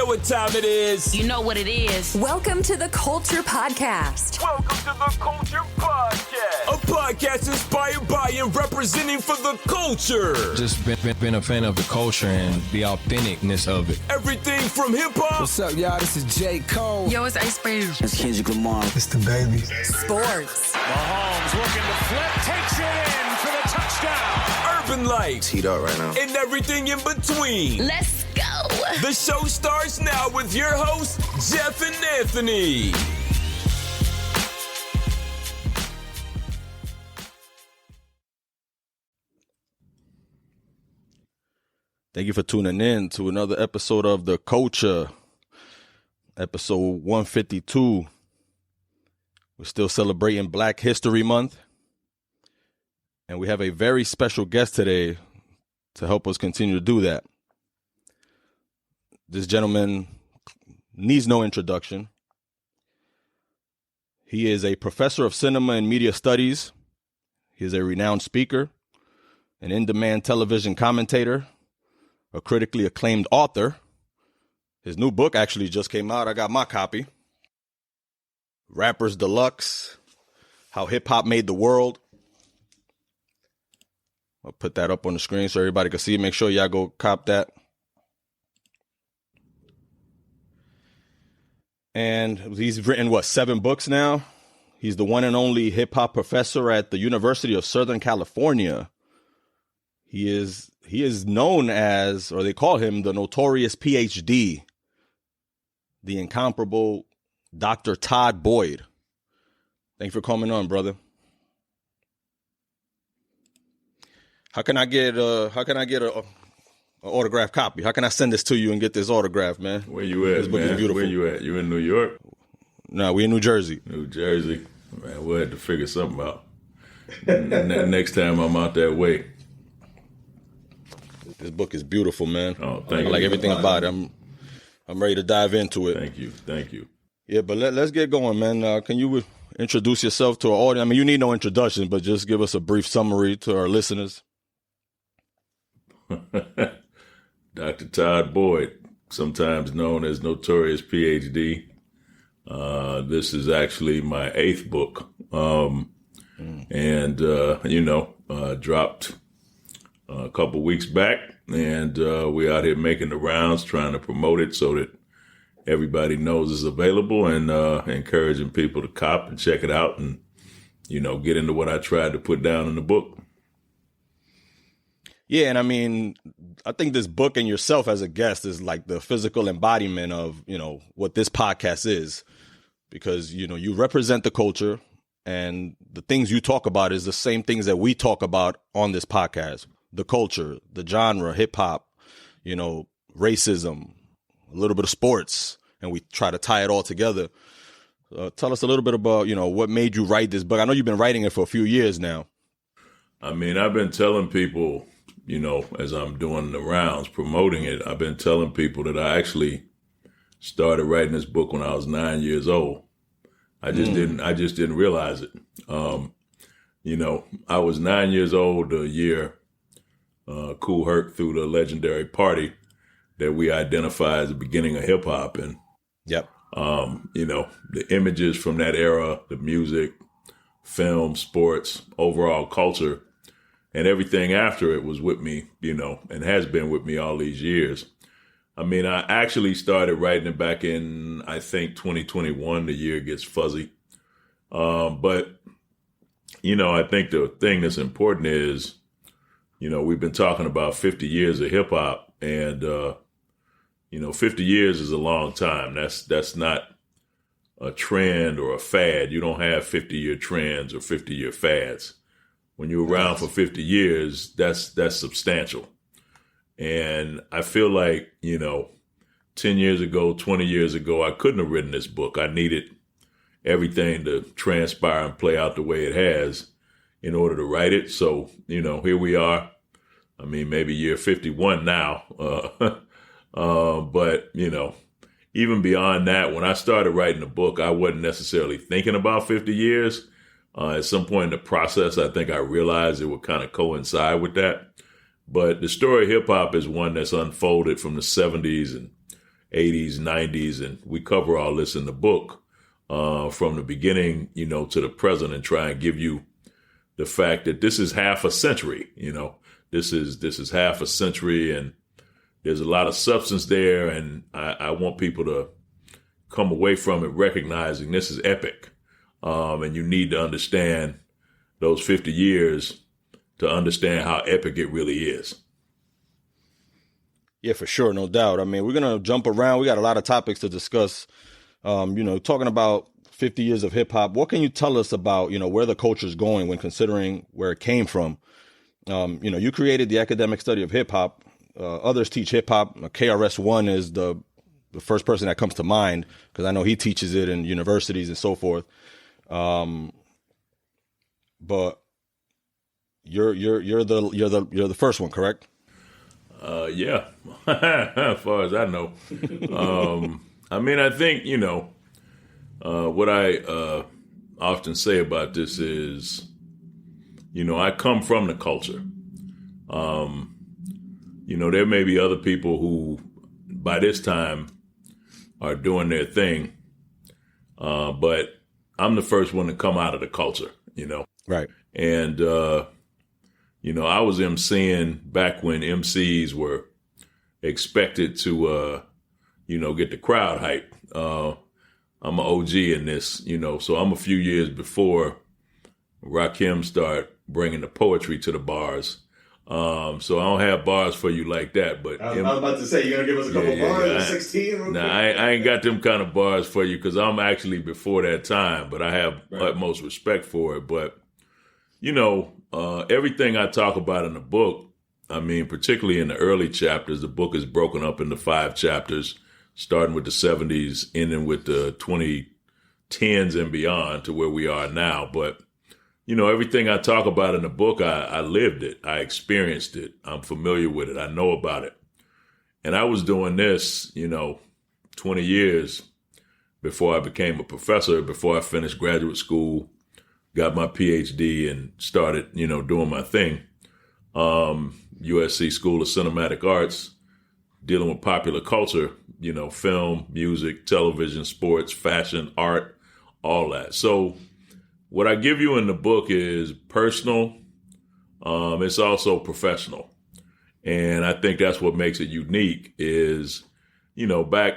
know what time it is. You know what it is. Welcome to the Culture Podcast. Welcome to the Culture Podcast. A podcast inspired by and representing for the culture. Just been a fan of the culture and the authenticness of it. Everything from hip-hop. What's up, y'all? This is J. Cole. Yo, it's Ice Spice. It's Kendrick Lamar. It's the baby. Sports. Mahomes looking to flip, takes it in for the touchdown. Urban life. It's heat up right now. And everything in between. Let's go. The show starts now with your hosts, Jeff and Anthony. Thank you for tuning in to another episode of The Culture, episode 152. We're still celebrating Black History Month, and we have a very special guest today to help us continue to do that. This gentleman needs no introduction. He is a professor of cinema and media studies. He is a renowned speaker, an in-demand television commentator, a critically acclaimed author. His new book actually just came out. I got my copy. Rappers Deluxe, How Hip Hop Made the World. I'll put that up on the screen so everybody can see it. Make sure y'all go cop that. And he's written, 7 books now? He's the one and only hip hop professor at the University of Southern California. He is known as, or they call him, the Notorious PhD, the incomparable Dr. Todd Boyd. Thank you for coming on, brother. How can I get a autographed copy? How can I send this to you and get this autograph, man? Where you at, this book man? Is beautiful. Where you at? You in New York? No, we in New Jersey. New Jersey. Man, we'll have to figure something out. Next time I'm out that way. This book is beautiful, man. Oh, thank you. I like everything about it. I'm ready to dive into it. Thank you. Yeah, but let's get going, man. Can you introduce yourself to our audience? I mean, you need no introduction, but just give us a brief summary to our listeners. Dr. Todd Boyd, sometimes known as Notorious PhD. This is actually my 8th book. And dropped a couple weeks back, and we're out here making the rounds, trying to promote it so that everybody knows it's available, and encouraging people to cop and check it out and, get into what I tried to put down in the book. Yeah, and I mean, I think this book and yourself as a guest is like the physical embodiment of, what this podcast is, because, you represent the culture, and the things you talk about is the same things that we talk about on this podcast. The culture, the genre, hip hop, racism, a little bit of sports, and we try to tie it all together. Tell us a little bit about, what made you write this book. I know you've been writing it for a few years now. I mean, I've been telling people, as I'm doing the rounds, promoting it, I've been telling people that I actually started writing this book when I was 9 years old. I just didn't realize it. I was 9 years old the year Kool Herc threw the legendary party that we identify as the beginning of hip hop. And, yep. The images from that era, the music, film, sports, overall culture, and everything after it was with me, and has been with me all these years. I mean, I actually started writing it back in, I think, 2021. The year gets fuzzy. But I think the thing that's important is, we've been talking about 50 years of hip hop, and, 50 years is a long time. That's not a trend or a fad. You don't have 50-year trends or 50-year fads. When you're around for 50 years, that's substantial. And I feel like, 10 years ago, 20 years ago, I couldn't have written this book. I needed everything to transpire and play out the way it has in order to write it. So, here we are. I mean, maybe year 51 now. But, even beyond that, when I started writing the book, I wasn't necessarily thinking about 50 years. At some point in the process, I think I realized it would kind of coincide with that. But the story of hip hop is one that's unfolded from the 70s and 80s, 90s, and we cover all this in the book from the beginning, to the present, and try and give you the fact that this is half a century. This is half a century, and there's a lot of substance there, and I want people to come away from it recognizing this is epic, and you need to understand those 50 years to understand how epic it really is. Yeah, for sure. No doubt. I mean, we're going to jump around. We got a lot of topics to discuss. Talking about 50 years of hip hop, what can you tell us about, where the culture is going when considering where it came from? You created the academic study of hip hop. Others teach hip hop. KRS-One is the first person that comes to mind because I know he teaches it in universities and so forth. But you're the first one, correct? Yeah, as far as I know. I think, what I often say about this is, I come from the culture. There may be other people who by this time are doing their thing. But I'm the first one to come out of the culture, Right. And, I was emceeing back when MCs were expected to, get the crowd hype. I'm an OG in this, so I'm a few years before Rakim started bringing the poetry to the bars. So I don't have bars for you like that, but I was about to say, you're going to give us a couple bars, 16? Nah, I ain't got them kind of bars for you because I'm actually before that time, but I have utmost respect for it. But, everything I talk about in the book, particularly in the early chapters, the book is broken up into 5 chapters, starting with the 70s, ending with the 2010s and beyond to where we are now. But, everything I talk about in the book, I lived it. I experienced it. I'm familiar with it. I know about it. And I was doing this, 20 years before I became a professor, before I finished graduate school, got my PhD and started, doing my thing. USC School of Cinematic Arts, dealing with popular culture, film, music, television, sports, fashion, art, all that. So what I give you in the book is personal. It's also professional. And I think that's what makes it unique is, back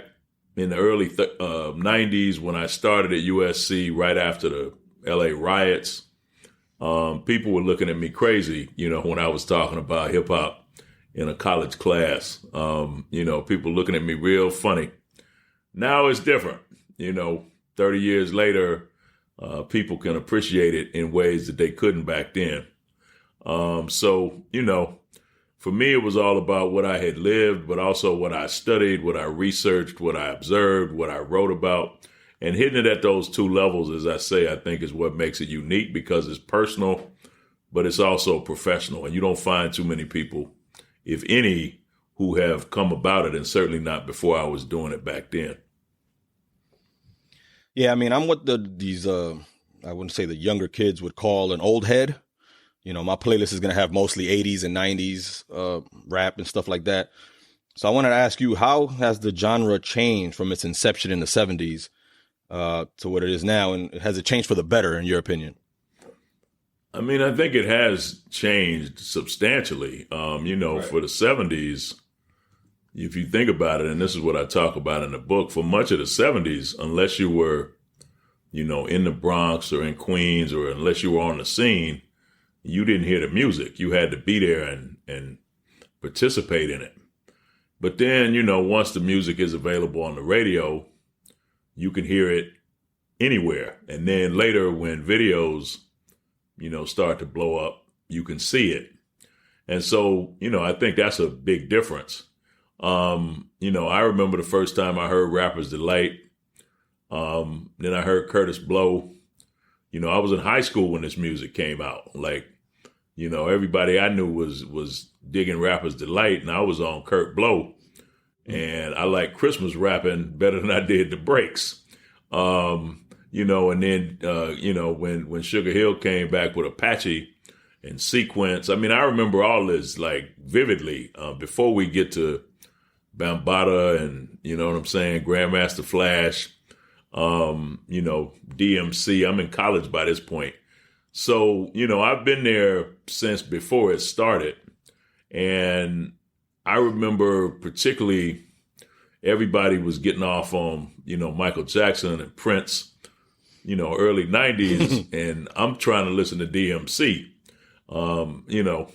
in the early 90s when I started at USC right after the LA riots, people were looking at me crazy, when I was talking about hip hop in a college class. People looking at me real funny. Now it's different. 30 years later, people can appreciate it in ways that they couldn't back then. For me, it was all about what I had lived, but also what I studied, what I researched, what I observed, what I wrote about. And hitting it at those 2 levels, as I say, I think is what makes it unique because it's personal, but it's also professional. And you don't find too many people, if any, who have come about it, and certainly not before I was doing it back then. Yeah, I'm what these I wouldn't say the younger kids would call an old head. My playlist is going to have mostly 80s and 90s rap and stuff like that. So I wanted to ask you, how has the genre changed from its inception in the 70s to what it is now? And has it changed for the better, in your opinion? I think it has changed substantially. For the 70s, if you think about it, and this is what I talk about in the book, for much of the 70s, unless you were, in the Bronx or in Queens, or unless you were on the scene, you didn't hear the music. You had to be there and participate in it. But then, once the music is available on the radio, you can hear it anywhere. And then later when videos, start to blow up, you can see it. And so, I think that's a big difference. I remember the first time I heard Rapper's Delight. Then I heard Curtis Blow. I was in high school when this music came out. Everybody I knew was digging Rapper's Delight, and I was on Kurt Blow. And I like Christmas rapping better than I did the breaks. And then, when Sugar Hill came back with Apache and Sequence, I remember all this vividly before we get to Bambaataa and, you know what I'm saying, Grandmaster Flash, you know, DMC. I'm in college by this point. So, you know, I've been there since before it started. And I remember particularly everybody was getting off on, you know, Michael Jackson and Prince, you know, early 90s. And I'm trying to listen to DMC, you know.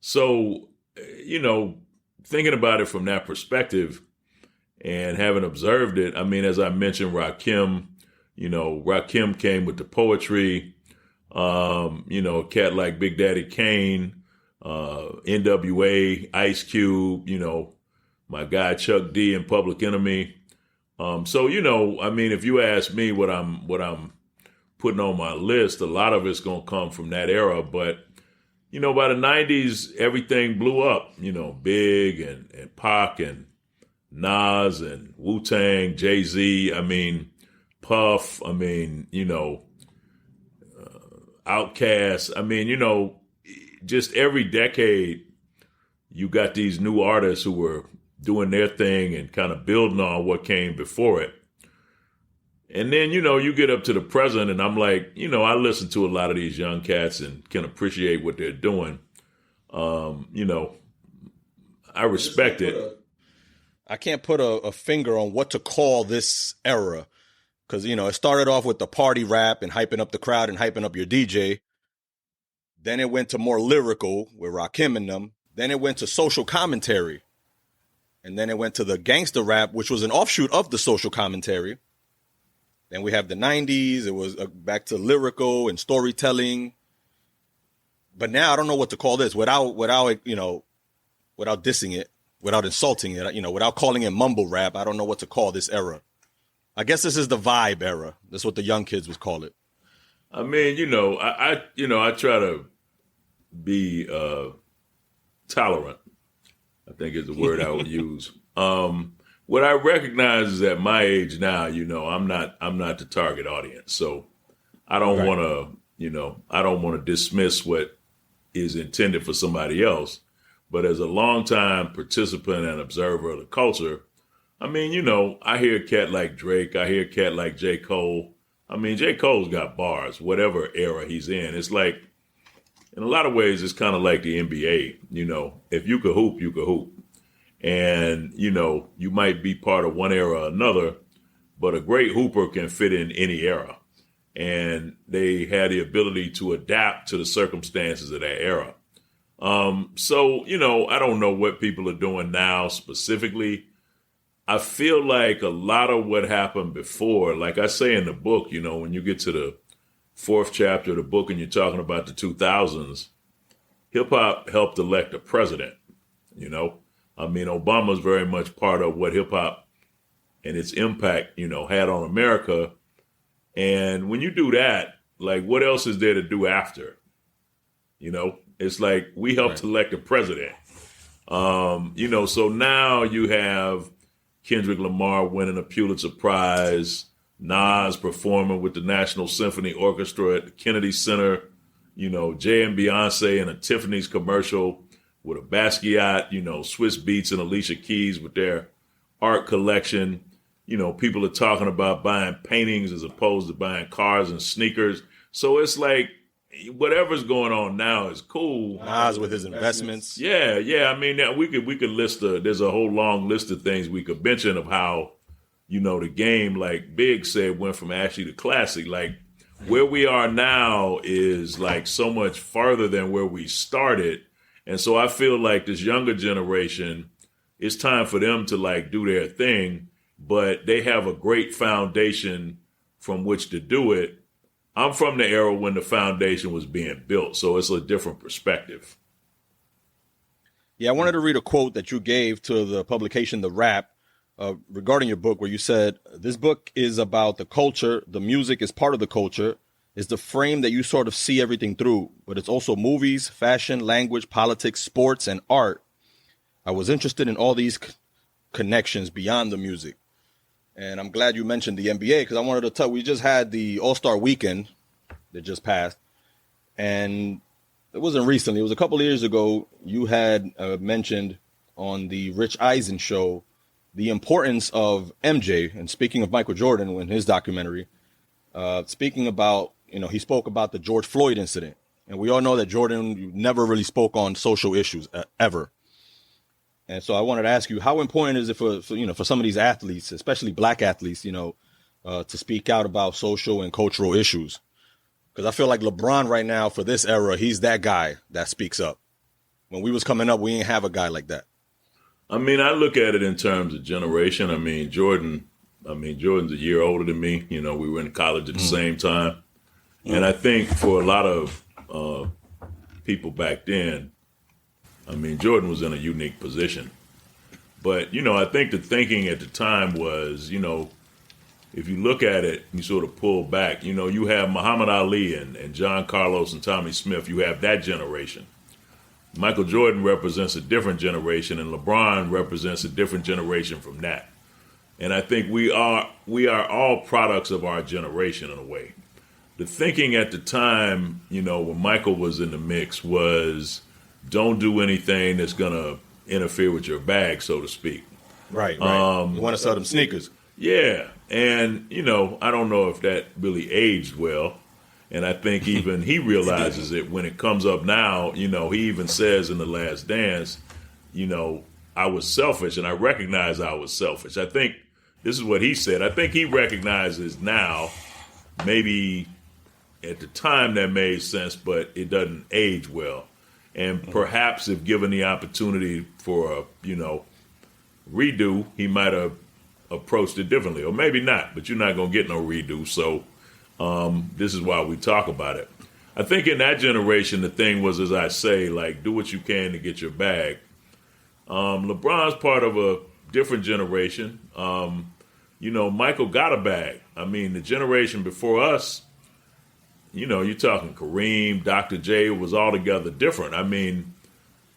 So, you know, thinking about it from that perspective and having observed it, I mean, as I mentioned, Rakim, you know, Rakim came with the poetry, you know, a cat like Big Daddy Kane, NWA, Ice Cube, you know, my guy Chuck D and Public Enemy. So, you know, I mean, if you ask me what I'm putting on my list, a lot of it's going to come from that era. But, you know, by the 90s, everything blew up, you know, Big and Pac and Nas and Wu-Tang, Jay-Z, I mean, Puff, I mean, you know, Outkast. I mean, you know, just every decade, you got these new artists who were doing their thing and kind of building on what came before it. And then, you know, you get up to the present and I'm like, you know, I listen to a lot of these young cats and can appreciate what they're doing. You know, I respect it. I can't put a finger on what to call this era. Because, you know, it started off with the party rap and hyping up the crowd and hyping up your DJ. Then it went to more lyrical with Rakim and them. Then it went to social commentary. And then it went to the gangster rap, which was an offshoot of the social commentary. Then we have the 90s. It was back to lyrical and storytelling. But now I don't know what to call this without you know, without dissing it, without insulting it, you know, without calling it mumble rap. I don't know what to call this era. I guess this is the vibe era. That's what the young kids would call it. I mean, you know, I try to be tolerant, I think is the word I would use. What I recognize is at my age now, you know, I'm not the target audience. So I don't want to, you know, I don't want to dismiss what is intended for somebody else. But as a longtime participant and observer of the culture, I mean, you know, I hear a cat like Drake. I hear a cat like J. Cole. I mean, J. Cole's got bars, whatever era he's in. It's like, in a lot of ways, it's kind of like the NBA. You know, if you could hoop, you could hoop. And, you know, you might be part of one era or another, but a great hooper can fit in any era. And they had the ability to adapt to the circumstances of that era. So, you know, I don't know what people are doing now specifically. I feel like a lot of what happened before, like I say in the book, you know, when you get to the 4th chapter of the book and you're talking about the 2000s, hip hop helped elect a president, you know. I mean, Obama's very much part of what hip hop and its impact, you know, had on America. And when you do that, like, what else is there to do after? You know, it's like we helped elect a president. You know, so now you have Kendrick Lamar winning a Pulitzer Prize, Nas performing with the National Symphony Orchestra at the Kennedy Center, you know, Jay and Beyonce in a Tiffany's commercial with a Basquiat, you know, Swiss Beats and Alicia Keys with their art collection. You know, people are talking about buying paintings as opposed to buying cars and sneakers. So it's like whatever's going on now is cool. Nas with his investments. Yeah. I mean, we could list there's a whole long list of things we could mention of how, you know, the game, like Big said, went from ashy to classic. Like where we are now is like so much farther than where we started. And so I feel like this younger generation, it's time for them to like do their thing, but they have a great foundation from which to do it. I'm from the era when the foundation was being built, so it's a different perspective. Yeah, I wanted to read a quote that you gave to the publication, The Wrap, regarding your book, where you said, this book is about the culture. The music is part of the culture. It's the frame that you sort of see everything through, but it's also movies, fashion, language, politics, sports, and art. I was interested in all these connections beyond the music. And I'm glad you mentioned the NBA because I wanted to tell, we just had the All-Star weekend that just passed. And it wasn't recently, it was a couple of years ago, you had mentioned on the Rich Eisen show the importance of MJ, and speaking of Michael Jordan in his documentary, speaking about, he spoke about the George Floyd incident. And we all know that Jordan never really spoke on social issues ever. And so I wanted to ask you, how important is it for some of these athletes, especially black athletes, to speak out about social and cultural issues? Because I feel like LeBron right now for this era, he's that guy that speaks up. When we was coming up, we didn't have a guy like that. I mean, I look at it in terms of generation. I mean, Jordan's a year older than me. We were in college at the same time. And I think for a lot of people back then, I mean, Jordan was in a unique position. But, I think the thinking at the time was, if you look at it, you sort of pull back, you have Muhammad Ali and John Carlos and Tommy Smith. You have that generation. Michael Jordan represents a different generation, and LeBron represents a different generation from that. And I think we are all products of our generation in a way. The thinking at the time, when Michael was in the mix was don't do anything that's going to interfere with your bag, so to speak. Right. You want to sell them sneakers. Yeah. And, I don't know if that really aged well. And I think even he realizes it when it comes up now. He even says in The Last Dance, I was selfish and I recognize I was selfish. I think this is what he said. I think he recognizes now, maybe at the time that made sense, but it doesn't age well. And perhaps if given the opportunity for a, redo, he might have approached it differently. Or maybe not, but you're not going to get no redo. So this is why we talk about it. I think in that generation, the thing was, as I say, like, do what you can to get your bag. LeBron's part of a different generation. Michael got a bag. I mean, the generation before us, you're talking Kareem, Dr. J, was altogether different. I mean,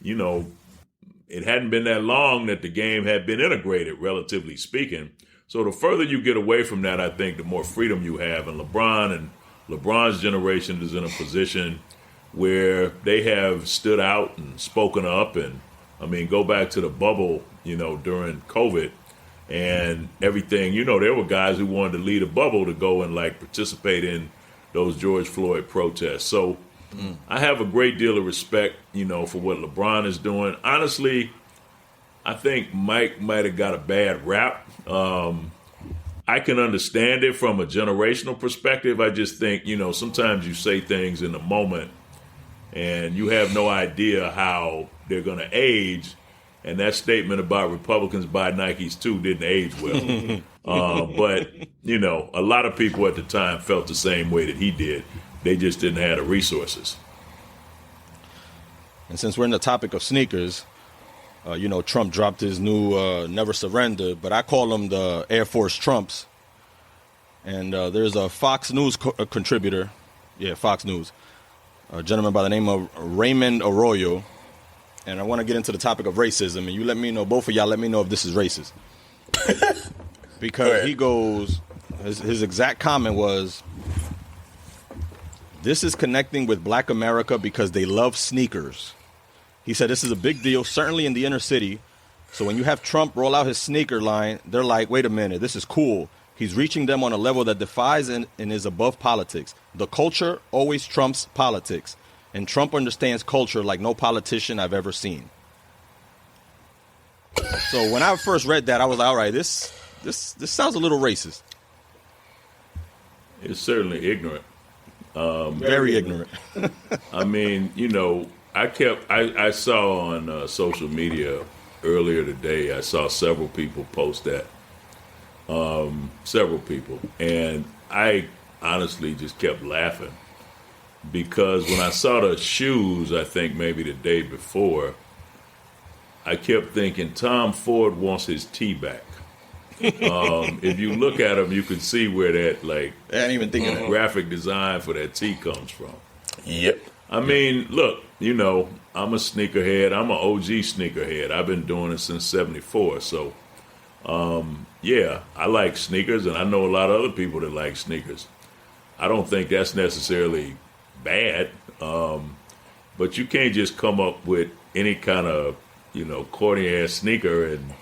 it hadn't been that long that the game had been integrated, relatively speaking. So the further you get away from that, I think the more freedom you have. And LeBron's generation is in a position where they have stood out and spoken up. And, I mean, go back to the bubble, during COVID and everything. There were guys who wanted to lead a bubble to go and, participate in those George Floyd protests. So I have a great deal of respect, for what LeBron is doing. Honestly, I think Mike might have got a bad rap. I can understand it from a generational perspective. I just think, sometimes you say things in the moment and you have no idea how they're going to age. And that statement about Republicans buy Nikes too didn't age well. But, a lot of people at the time felt the same way that he did. They just didn't have the resources. And since we're in the topic of sneakers, Trump dropped his new Never Surrender, but I call them the Air Force Trumps. And there's a Fox News contributor, Fox News, a gentleman by the name of Raymond Arroyo. And I want to get into the topic of racism, and you let me know, both of y'all let me know if this is racist. Because he goes, his exact comment was, this is connecting with Black America because they love sneakers. He said this is a big deal, certainly in the inner city. So when you have Trump roll out his sneaker line, they're like, wait a minute, this is cool. He's reaching them on a level that defies and is above politics. The culture always trumps politics. And Trump understands culture like no politician I've ever seen. So when I first read that, I was like, all right, this sounds a little racist. It's certainly ignorant. Very ignorant. I mean, I saw on social media earlier today, I saw several people post that. Several people. And I honestly just kept laughing. Because when I saw the shoes, I think maybe the day before, I kept thinking Tom Ford wants his T back. If you look at them, you can see where that I didn't even think of that. graphic design for that T comes from. Yep. I mean, look, I'm a sneakerhead. I'm an OG sneakerhead. I've been doing it since '74. So, I like sneakers, and I know a lot of other people that like sneakers. I don't think that's necessarily bad, but you can't just come up with any kind of corny ass sneaker and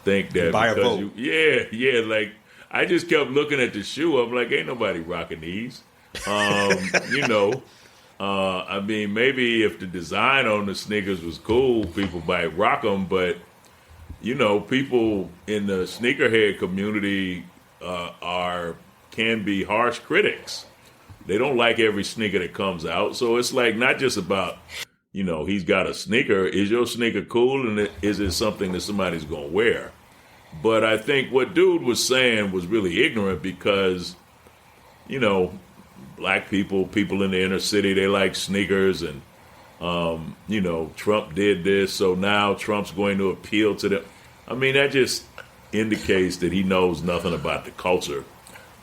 think that buy a because vote. like I just kept looking at the shoe. I'm like, ain't nobody rocking these. I mean, maybe if the design on the sneakers was cool, people might rock them. But people in the sneakerhead community can be harsh critics. They don't like every sneaker that comes out. So it's like not just about, he's got a sneaker. Is your sneaker cool? And is it something that somebody's going to wear? But I think what dude was saying was really ignorant because, black people in the inner city, they like sneakers. And, Trump did this. So now Trump's going to appeal to them. I mean, that just indicates that he knows nothing about the culture.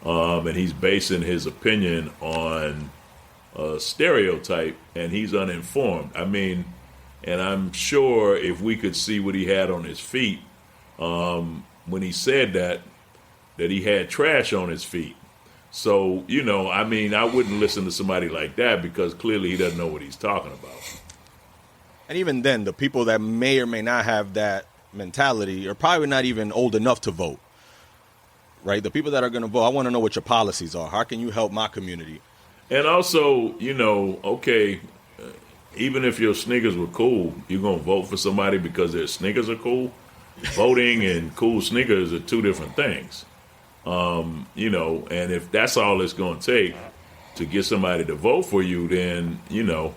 And he's basing his opinion on a stereotype, and he's uninformed. I mean, and I'm sure if we could see what he had on his feet when he said that he had trash on his feet. So, I mean, I wouldn't listen to somebody like that because clearly he doesn't know what he's talking about. And even then, the people that may or may not have that mentality are probably not even old enough to vote. Right? The people that are going to vote, I want to know what your policies are. How can you help my community? And also, okay, even if your sneakers were cool, you're going to vote for somebody because their sneakers are cool? Voting and cool sneakers are two different things. And if that's all it's going to take to get somebody to vote for you, then, the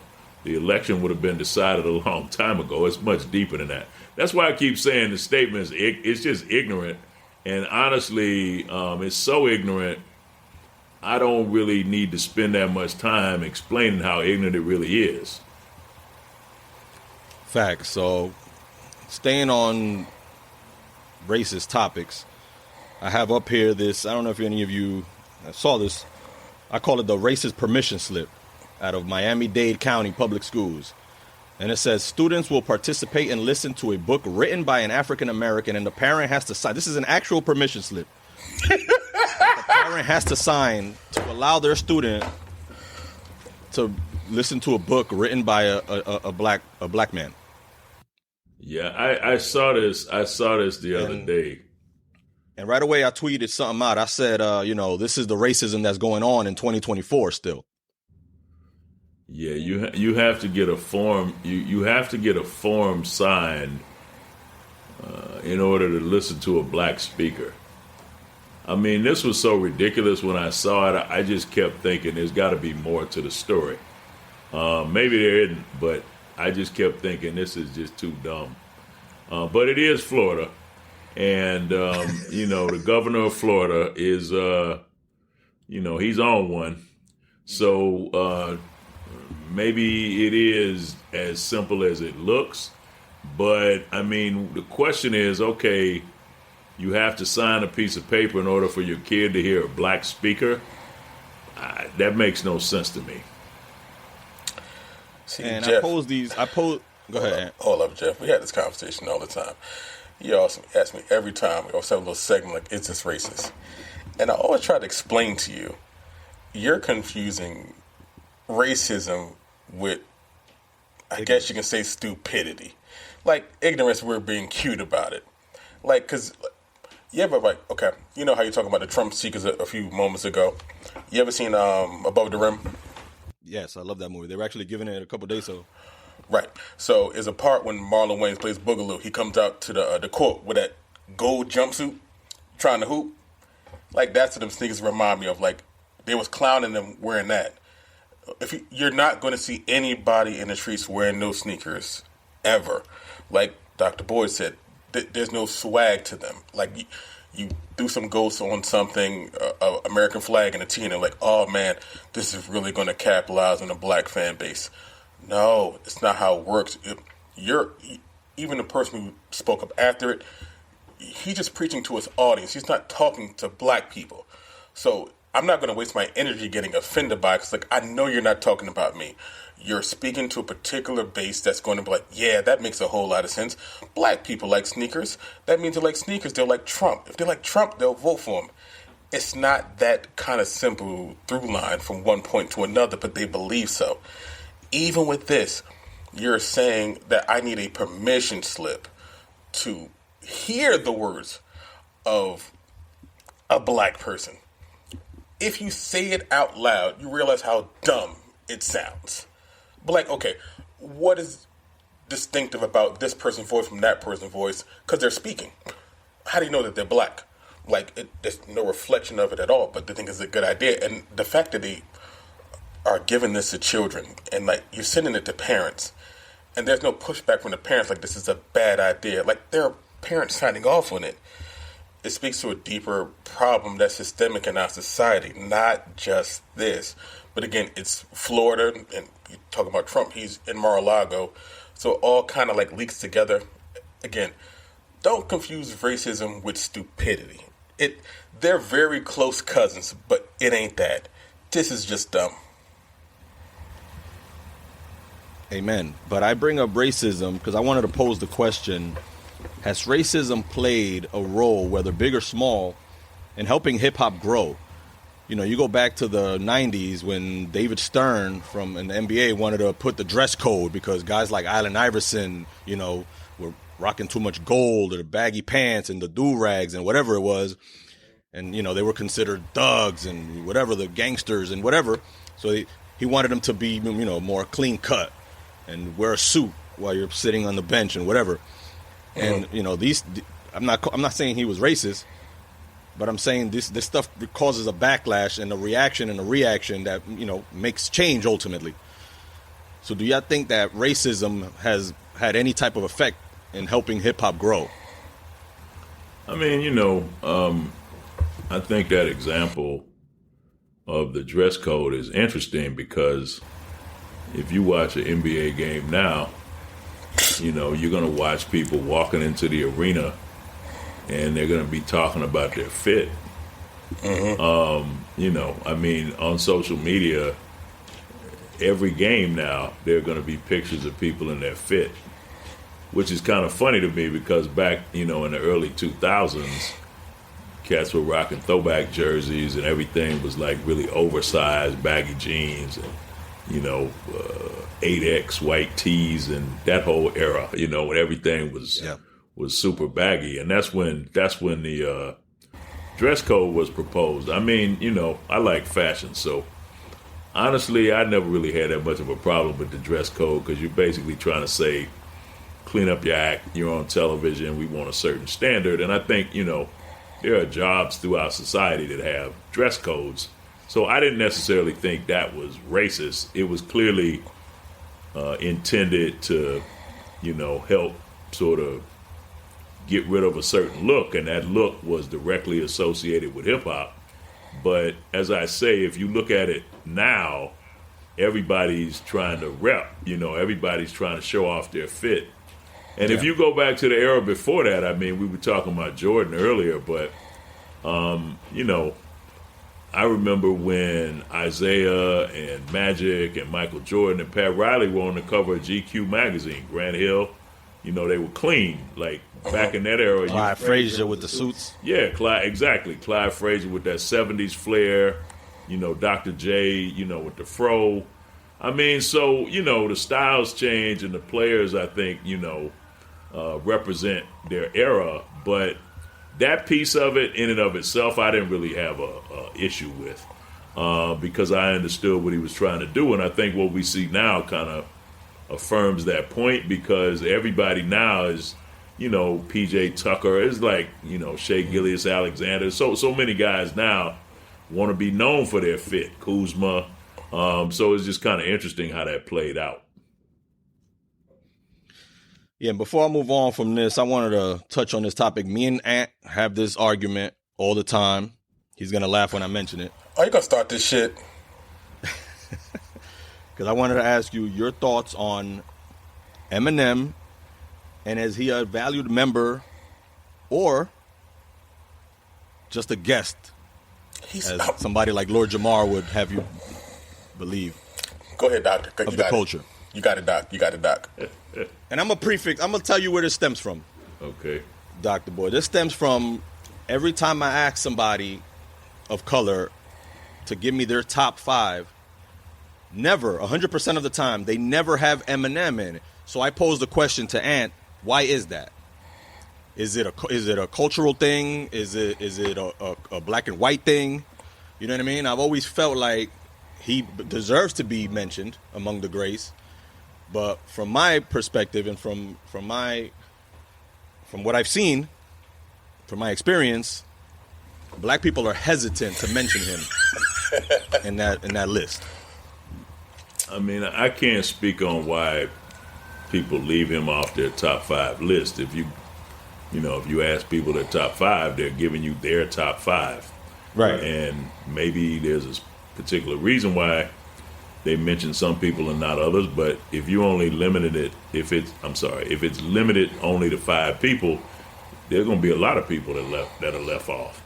election would have been decided a long time ago. It's much deeper than that. That's why I keep saying the statement it's just ignorant. And honestly, it's so ignorant, I don't really need to spend that much time explaining how ignorant it really is. Facts. So, staying on racist topics, I have up here this, I don't know if any of you saw this, I call it the racist permission slip out of Miami-Dade County Public Schools. And it says, students will participate and listen to a book written by an African-American, and the parent has to sign. This is an actual permission slip. The parent has to sign to allow their student to listen to a book written by a black man. Yeah, I saw this. I saw this the other day. And right away, I tweeted something out. I said, this is the racism that's going on in 2024 still. Yeah, you have to get a form. You have to get a form signed in order to listen to a black speaker. I mean, this was so ridiculous when I saw it. I just kept thinking there's got to be more to the story. Maybe there isn't, but I just kept thinking this is just too dumb. But it is Florida, and the governor of Florida is he's on one. So. Maybe it is as simple as it looks, but I mean, the question is, okay, you have to sign a piece of paper in order for your kid to hear a black speaker. That makes no sense to me. See, and Jeff, go ahead. Hold up, Jeff. We had this conversation all the time. You always ask me every time. We always have a little segment like, is this racist? And I always try to explain to you, you're confusing racism with, I guess you can say, stupidity. Like, ignorance, we're being cute about it. Like, because, you ever, like, okay, you know how you talking about the Trump seekers a few moments ago? You ever seen Above the Rim? Yes, I love that movie. They were actually giving it a couple days ago. Right. So, there's a part when Marlon Wayans plays Boogaloo. He comes out to the court with that gold jumpsuit, trying to hoop. Like, that's what them sneakers remind me of. Like, they was clowning them wearing that. You're not going to see anybody in the streets wearing no sneakers ever. Like Dr. Boyd said, there's no swag to them. Like you do some ghosts on something, American flag and a tee, and they're like, oh man, this is really going to capitalize on the black fan base. No, it's not how it works. Even the person who spoke up after it, he's just preaching to his audience. He's not talking to black people. So I'm not going to waste my energy getting offended by it because, like, I know you're not talking about me. You're speaking to a particular base that's going to be like, yeah, that makes a whole lot of sense. Black people like sneakers. That means they like sneakers. They'll like Trump. If they like Trump, they'll vote for him. It's not that kind of simple through line from one point to another, but they believe so. Even with this, you're saying that I need a permission slip to hear the words of a black person. If you say it out loud, you realize how dumb it sounds. But like, okay, what is distinctive about this person's voice from that person's voice? Because they're speaking. How do you know that they're black? Like, there's no reflection of it at all, but they think it's a good idea. And the fact that they are giving this to children, and like, you're sending it to parents, and there's no pushback from the parents, like, this is a bad idea. Like, there are parents signing off on it. It speaks to a deeper problem that's systemic in our society, not just this. But again, it's Florida, and you talk about Trump, he's in Mar-a-Lago, so it all kind of like leaks together. Again, don't confuse racism with stupidity. They're very close cousins, but it ain't that. This is just dumb. Amen. But I bring up racism because I wanted to pose the question, has racism played a role, whether big or small, in helping hip-hop grow? You know, you go back to the 90s when David Stern from the NBA wanted to put the dress code because guys like Allen Iverson, you know, were rocking too much gold or the baggy pants and the do-rags and whatever it was. And, you know, they were considered thugs and whatever, the gangsters and whatever. So he wanted them to be, you know, more clean cut and wear a suit while you're sitting on the bench and whatever. And, you know, I'm not saying he was racist, but I'm saying this stuff causes a backlash and a reaction that, you know, makes change ultimately. So do y'all think that racism has had any type of effect in helping hip hop grow? I mean, you know, I think that example of the dress code is interesting because if you watch an NBA game now, you know, you're going to watch people walking into the arena and they're going to be talking about their fit. You know, I mean, on social media, every game now, there are going to be pictures of people in their fit, which is kind of funny to me because back, you know, in the early 2000s, cats were rocking throwback jerseys and everything was like really oversized, baggy jeans and, you know, 8X white tees and that whole era, you know, when everything was super baggy. And that's when the dress code was proposed. I mean, you know, I like fashion. So honestly, I never really had that much of a problem with the dress code because you're basically trying to say, clean up your act. You're on television. We want a certain standard. And I think, you know, there are jobs throughout society that have dress codes. So I didn't necessarily think that was racist. It was clearly intended to, you know, help sort of get rid of a certain look. And that look was directly associated with hip hop. But as I say, if you look at it now, everybody's trying to rep, you know, everybody's trying to show off their fit. And if you go back to the era before that, I mean, we were talking about Jordan earlier, but, you know, I remember when Isaiah and Magic and Michael Jordan and Pat Riley were on the cover of GQ magazine, Grant Hill, you know, they were clean. Like, back in that era. Clyde Frazier with the suits. Yeah, exactly. Clyde Frazier with that 70s flair, you know, Dr. J, you know, with the fro. I mean, so, you know, the styles change and the players, I think, you know, represent their era, but that piece of it in and of itself, I didn't really have a issue with because I understood what he was trying to do, and I think what we see now kind of affirms that point because everybody now is, you know, PJ Tucker is like, you know, Shea Gilgeous-Alexander. So many guys now want to be known for their fit. Kuzma. So it's just kind of interesting how that played out. Yeah, before I move on from this, I wanted to touch on this topic. Me and Ant have this argument all the time. He's going to laugh when I mention it. Oh, you going to start this shit? Because I wanted to ask you your thoughts on Eminem, and is he a valued member or just a guest, as somebody like Lord Jamar would have you believe? Go ahead, Doctor. Of the culture. You got it, Doc. And I'm going to tell you where this stems from. Okay. Dr. Boyd. This stems from every time I ask somebody of color to give me their top 5, Never, 100% of the time, they never have Eminem in it. So I posed the question to Ant, why is that? Is it a cultural thing? Is it a black and white thing? You know what I mean? I've always felt like he deserves to be mentioned among the greats, but from my perspective and from what I've seen, from my experience, black people are hesitant to mention him in that list. I mean, I can't speak on why people leave him off their top 5 list. If you ask people their top 5, they're giving you their top 5. Right. And maybe there's a particular reason why they mention some people and not others, but if you only limited it, if it's limited only to 5 people, there's going to be a lot of people that are left off.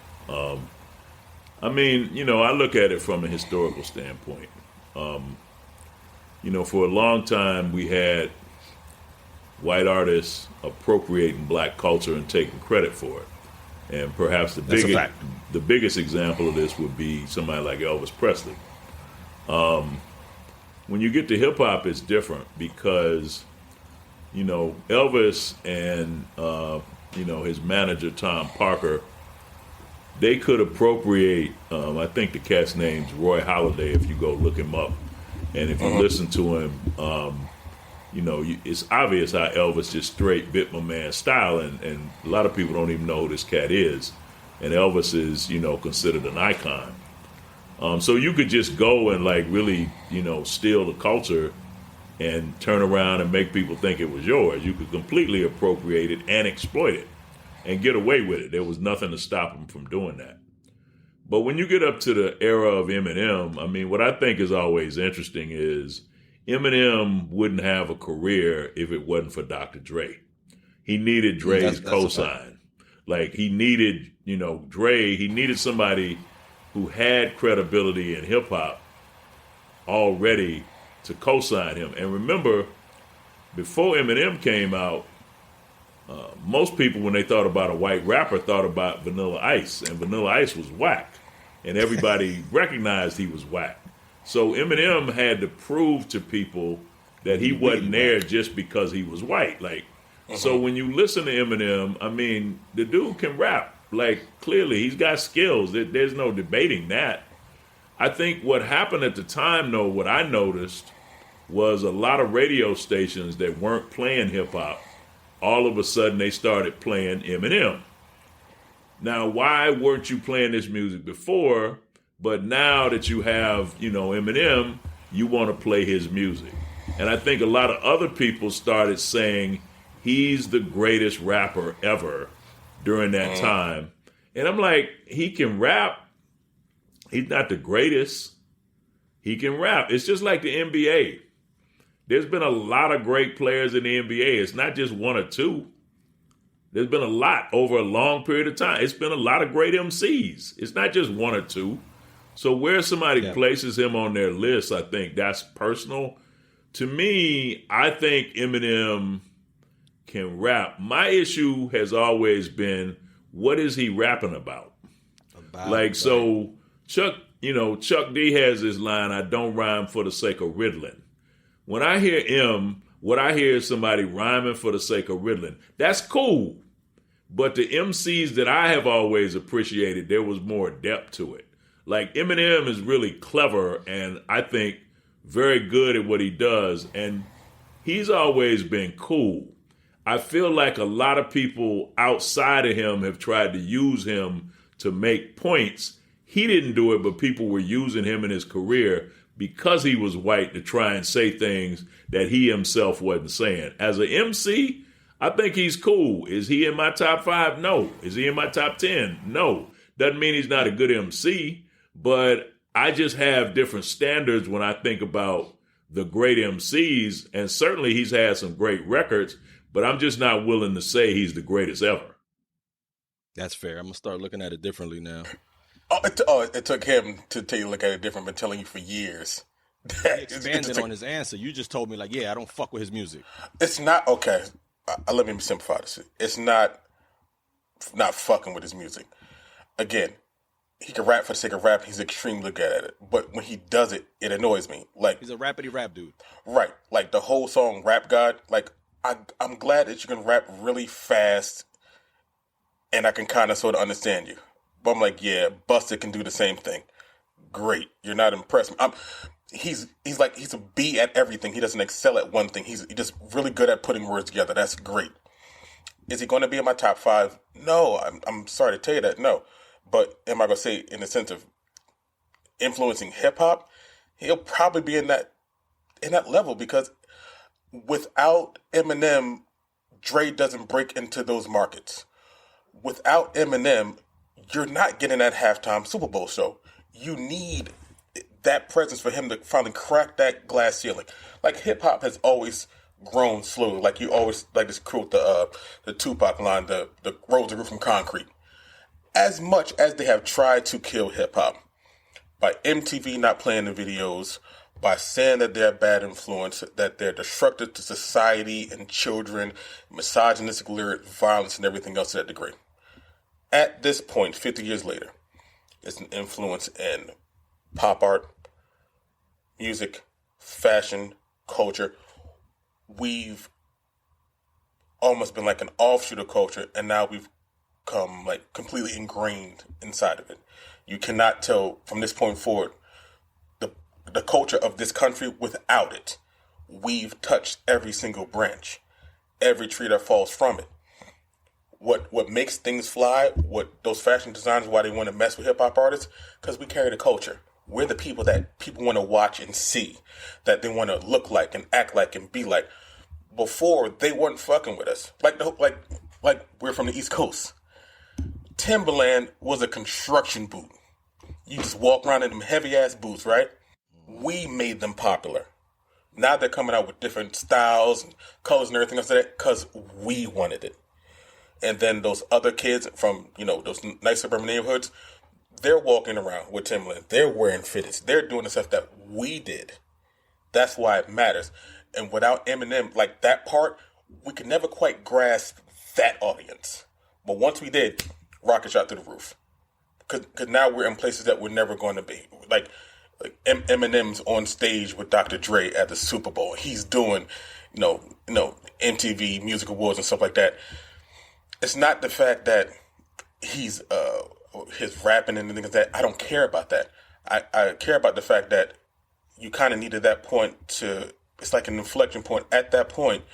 I mean, I look at it from a historical standpoint. For a long time we had white artists appropriating black culture and taking credit for it. And perhaps the biggest example of this would be somebody like Elvis Presley. When you get to hip hop, it's different because, Elvis and, his manager, Tom Parker, they could appropriate, I think the cat's name's Roy Halladay, if you go look him up. And if you listen to him, it's obvious how Elvis just straight bit my man's style, and a lot of people don't even know who this cat is. And Elvis is, considered an icon. So you could just go and really, steal the culture and turn around and make people think it was yours. You could completely appropriate it and exploit it and get away with it. There was nothing to stop him from doing that. But when you get up to the era of Eminem, I mean, what I think is always interesting is Eminem wouldn't have a career if it wasn't for Dr. Dre. He needed Dre's cosign. He needed, Dre, he needed somebody who had credibility in hip hop already to cosign him. And remember, before Eminem came out, most people, when they thought about a white rapper, thought about Vanilla Ice, and Vanilla Ice was whack, and everybody recognized he was whack. So Eminem had to prove to people that he wasn't there just because he was white. So when you listen to Eminem, I mean, the dude can rap. Clearly, he's got skills. There's no debating that. I think what happened at the time, though, what I noticed was a lot of radio stations that weren't playing hip hop, all of a sudden they started playing Eminem. Now, why weren't you playing this music before? But now that you have, Eminem, you want to play his music. And I think a lot of other people started saying he's the greatest rapper ever during that time. And I'm like, he can rap. He's not the greatest. He can rap. It's just like the NBA. There's been a lot of great players in the NBA. It's not just one or two. There's been a lot over a long period of time. It's been a lot of great MCs. It's not just one or two. So where somebody places him on their list, I think that's personal. To me, I think Eminem can rap. My issue has always been, what is he rapping about? So Chuck D has this line, I don't rhyme for the sake of riddling. When I hear what I hear is somebody rhyming for the sake of riddling. That's cool. But the MCs that I have always appreciated, there was more depth to it. Eminem is really clever and I think very good at what he does. And he's always been cool. I feel like a lot of people outside of him have tried to use him to make points. He didn't do it, but people were using him in his career because he was white to try and say things that he himself wasn't saying. As an MC, I think he's cool. Is he in my top 5? No. Is he in my top 10? No. Doesn't mean he's not a good MC, but I just have different standards when I think about the great MCs, and certainly he's had some great records, but I'm just not willing to say he's the greatest ever. That's fair. I'm going to start looking at it differently now. It took him to tell you to look at it different, been telling you for years. He expanded on his answer. You just told me, I don't fuck with his music. It's not, okay, let me simplify this. It's not fucking with his music. Again, he can rap for the sake of rap. He's extremely good at it. But when he does it, it annoys me. Like, he's a rappity rap dude. Right. Like the whole song Rap God, like I'm glad that you can rap really fast and I can kind of sort of understand you. But I'm like, yeah, Busta can do the same thing. Great. You're not impressed. He's a B at everything. He doesn't excel at one thing. He's just really good at putting words together. That's great. Is he going to be in my top 5? No, I'm sorry to tell you that. No. But am I going to say in the sense of influencing hip hop? He'll probably be in that level because without Eminem, Dre doesn't break into those markets. Without Eminem, you're not getting that halftime Super Bowl show. You need that presence for him to finally crack that glass ceiling. Like hip hop has always grown slowly. Like you always like this quote, the Tupac line, the roads are from concrete. As much as they have tried to kill hip hop by MTV not playing the videos, by saying that they're a bad influence, that they're destructive to society and children, misogynistic lyric, violence, and everything else to that degree. At this point, 50 years later, it's an influence in pop art, music, fashion, culture. We've almost been like an offshoot of culture, and now we've come like completely ingrained inside of it. You cannot tell from this point forward the culture of this country without it. We've touched every single branch, every tree that falls from it. What makes things fly, what those fashion designers, why they want to mess with hip hop artists, because we carry the culture. We're the people that people want to watch and see, that they want to look like and act like and be like. Before, they weren't fucking with us. Like we're from the East Coast. Timberland was a construction boot. You just walk around in them heavy ass boots, right? We made them popular. Now they're coming out with different styles and colors and everything else like that because we wanted it. And then those other kids from, those nice suburban neighborhoods, they're walking around with Timberland. They're wearing fitteds. They're doing the stuff that we did. That's why it matters. And without Eminem, like that part, we could never quite grasp that audience. But once we did, rocket shot through the roof. Because now we're in places that we're never going to be. Like Eminem's on stage with Dr. Dre at the Super Bowl. He's doing, MTV Music Awards and stuff like that. It's not the fact that he's his rapping and things like that. I don't care about that. I care about the fact that you kind of needed that point to. It's like an inflection point. At that point,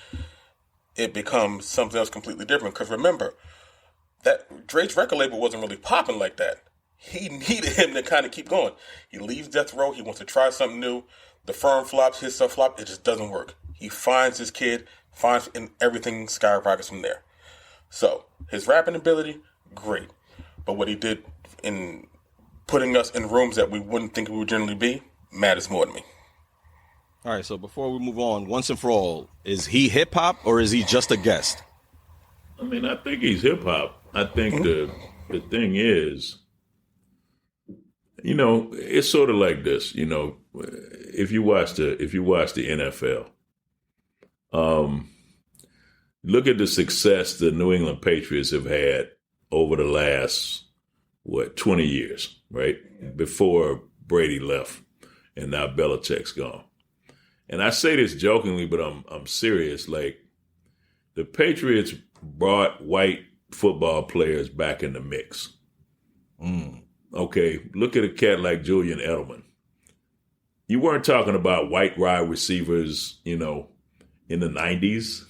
it becomes something else completely different. Because remember, that Drake's record label wasn't really popping like that. He needed him to kind of keep going. He leaves Death Row. He wants to try something new. The firm flops. His stuff flops. It just doesn't work. He finds his kid. And everything skyrockets from there. So, his rapping ability, great. But what he did in putting us in rooms that we wouldn't think we would generally be, matters more to me. All right, so before we move on, once and for all, is he hip-hop or is he just a guest? I mean, I think he's hip-hop. I think the thing is, it's sort of like this, if you watch the NFL, look at the success the New England Patriots have had over the last, 20 years, right? Before Brady left and now Belichick's gone. And I say this jokingly, but I'm serious. Like, the Patriots brought white football players back in the mix. Okay, look at a cat like Julian Edelman. You weren't talking about white wide receivers, in the 90s.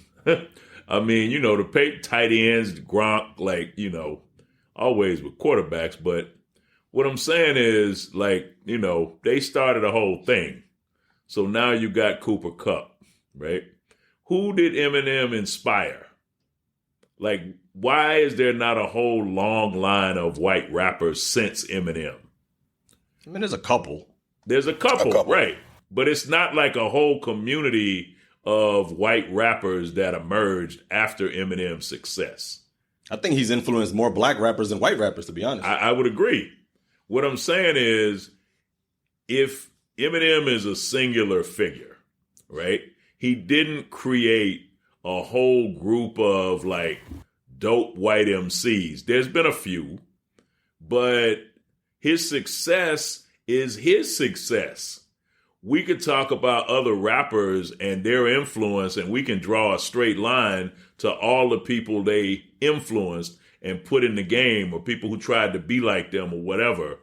I mean, the tight ends, Gronk, always with quarterbacks. But what I'm saying is, they started a whole thing. So now you got Cooper Kupp, right? Who did Eminem inspire? Like, why is there not a whole long line of white rappers since Eminem? I mean, there's a couple. There's a couple, right? But it's not like a whole community of white rappers that emerged after Eminem's success. I think he's influenced more black rappers than white rappers, to be honest. I would agree. What I'm saying is, if Eminem is a singular figure, right? He didn't create a whole group of dope white MCs. There's been a few, but his success is his success. We could talk about other rappers and their influence, and we can draw a straight line to all the people they influenced and put in the game, or people who tried to be like them or whatever.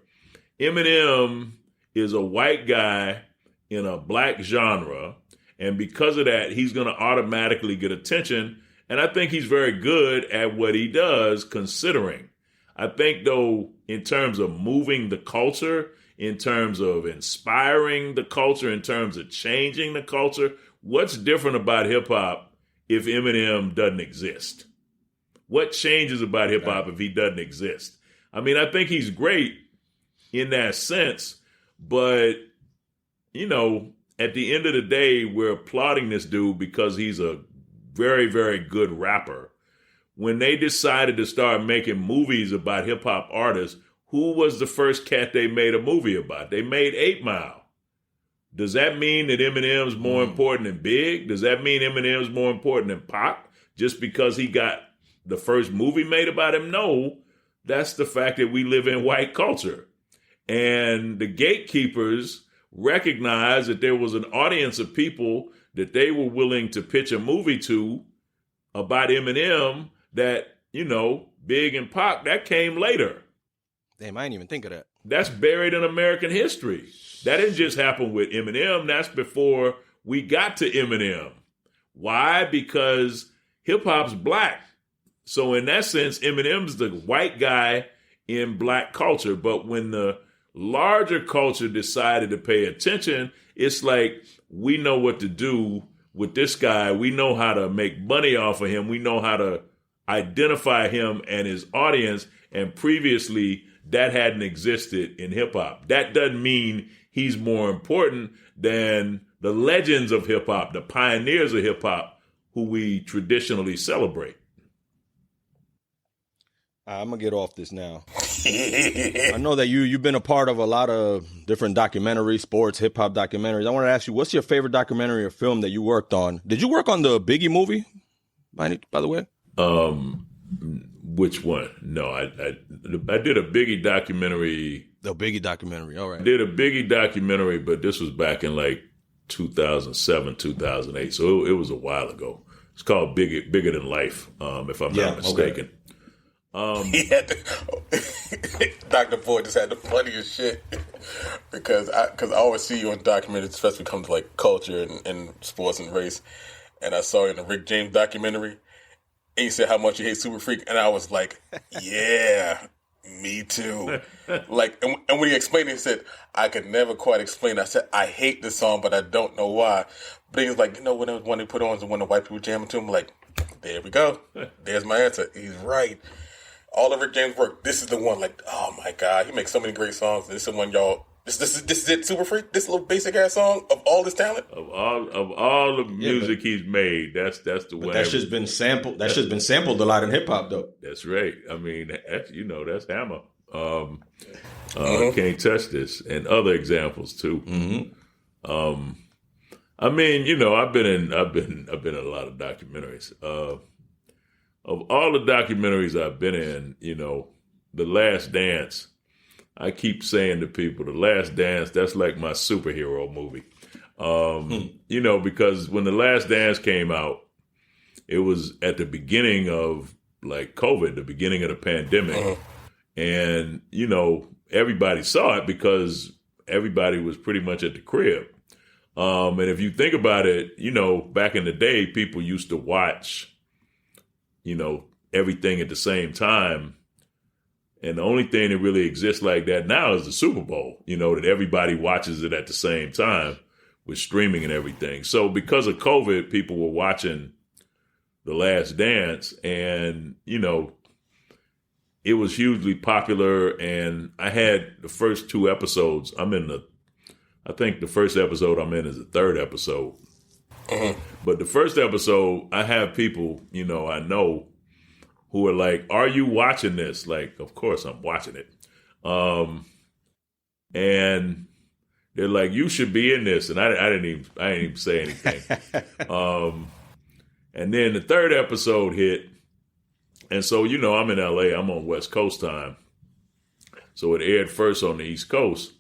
Eminem is a white guy in a black genre, and because of that, he's going to automatically get attention. And I think he's very good at what he does, considering. I think, though, in terms of moving the culture, in terms of inspiring the culture, in terms of changing the culture, what's different about hip-hop if Eminem doesn't exist? What changes about hip-hop if he doesn't exist? I mean, I think he's great in that sense, but, you know, at the end of the day, we're applauding this dude because he's a very, very good rapper. When they decided to start making movies about hip-hop artists, who was the first cat they made a movie about? They made 8 Mile. Does that mean that Eminem's more important than Big? Does that mean Eminem's more important than Pac just because he got the first movie made about him? No, that's the fact that we live in white culture. And the gatekeepers recognized that there was an audience of people that they were willing to pitch a movie to about Eminem that, you know, Big and Pac, that came later. Damn, I didn't even think of that. That's buried in American history. That didn't just happen with Eminem. That's before we got to Eminem. Why? Because hip-hop's black. So in that sense, Eminem's the white guy in black culture. But when the larger culture decided to pay attention, it's like, we know what to do with this guy. We know how to make money off of him. We know how to identify him and his audience. And previously, that hadn't existed in hip hop. That doesn't mean he's more important than the legends of hip hop, the pioneers of hip hop, who we traditionally celebrate. I'm going to get off this now. I know that you've been a part of a lot of different documentaries, sports, hip hop documentaries. I want to ask you, what's your favorite documentary or film that you worked on? Did you work on the Biggie movie, by the way? Which one? No, I did a Biggie documentary. The Biggie documentary, all right. I did a Biggie documentary, but this was back in like 2007, 2008. So it was a while ago. It's called Bigger Than Life, if I'm not mistaken. Okay. Dr. Boyd just had the funniest shit because I always see you in documentaries, especially when it comes to like culture and sports and race. And I saw you in the Rick James documentary. And he said how much you hate Super Freak, and I was like, yeah, me too. Like, and when he explained it, he said, I could never quite explain it. I said, I hate this song, but I don't know why. But he was like, you know, when it was one they put on is when the white people jamming to him, like, there we go. There's my answer. He's right. All of Rick James' work, this is the one, like, oh my God, he makes so many great songs. This is the one, y'all. This is it, Super Freak? This little basic ass song of all this talent? Of all the music he's made, that's the one. That's just been sampled. That's just been sampled a lot in hip hop, though. That's right. I mean, that's Hammer. Can't touch this, and other examples too. Mm-hmm. I mean, you know, I've been in a lot of documentaries. Of all the documentaries I've been in, you know, The Last Dance. I keep saying to people, The Last Dance, that's like my superhero movie. You know, because when The Last Dance came out, it was at the beginning of like COVID, the beginning of the pandemic. Uh-huh. And, you know, everybody saw it because everybody was pretty much at the crib. And if you think about it, you know, back in the day, people used to watch, you know, everything at the same time. And the only thing that really exists like that now is the Super Bowl, you know, that everybody watches it at the same time with streaming and everything. So because of COVID, people were watching The Last Dance and, you know, it was hugely popular. And I had the first 2 episodes. I think the first episode I'm in is the 3rd episode. Mm-hmm. But the first episode, I have people, you know, I know who are like, are you watching this? Like, of course I'm watching it. And they're like, you should be in this. And I didn't even say anything. And then the 3rd episode hit. And so, you know, I'm in LA, I'm on West Coast time. So it aired first on the East Coast.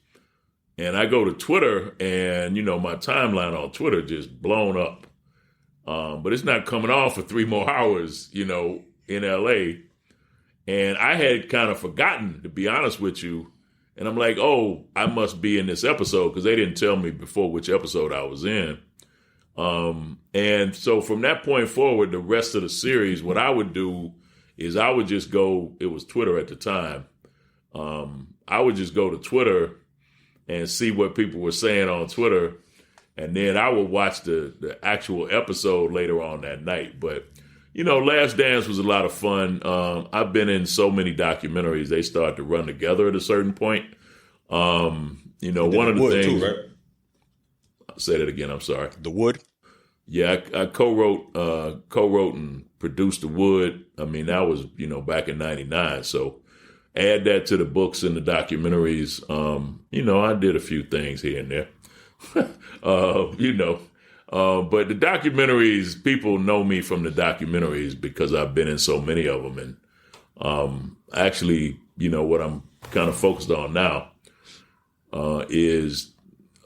And I go to Twitter and, my timeline on Twitter just blown up. But it's not coming off for 3 more hours, in LA. And I had kind of forgotten, to be honest with you. And I'm like, oh, I must be in this episode because they didn't tell me before which episode I was in. And so from that point forward, the rest of the series, what I would do is I would just go, it was Twitter at the time. I would just go to Twitter and see what people were saying on Twitter. And then I would watch the actual episode later on that night. But, Last Dance was a lot of fun. I've been in so many documentaries. They start to run together at a certain point. One of the things... Too, right? Say that again. I'm sorry. The Wood? Yeah, I co-wrote and produced The Wood. I mean, that was, back in 99. So add that to the books and the documentaries. I did a few things here and there. But the documentaries, people know me from the documentaries because I've been in so many of them. And actually, what I'm kind of focused on now is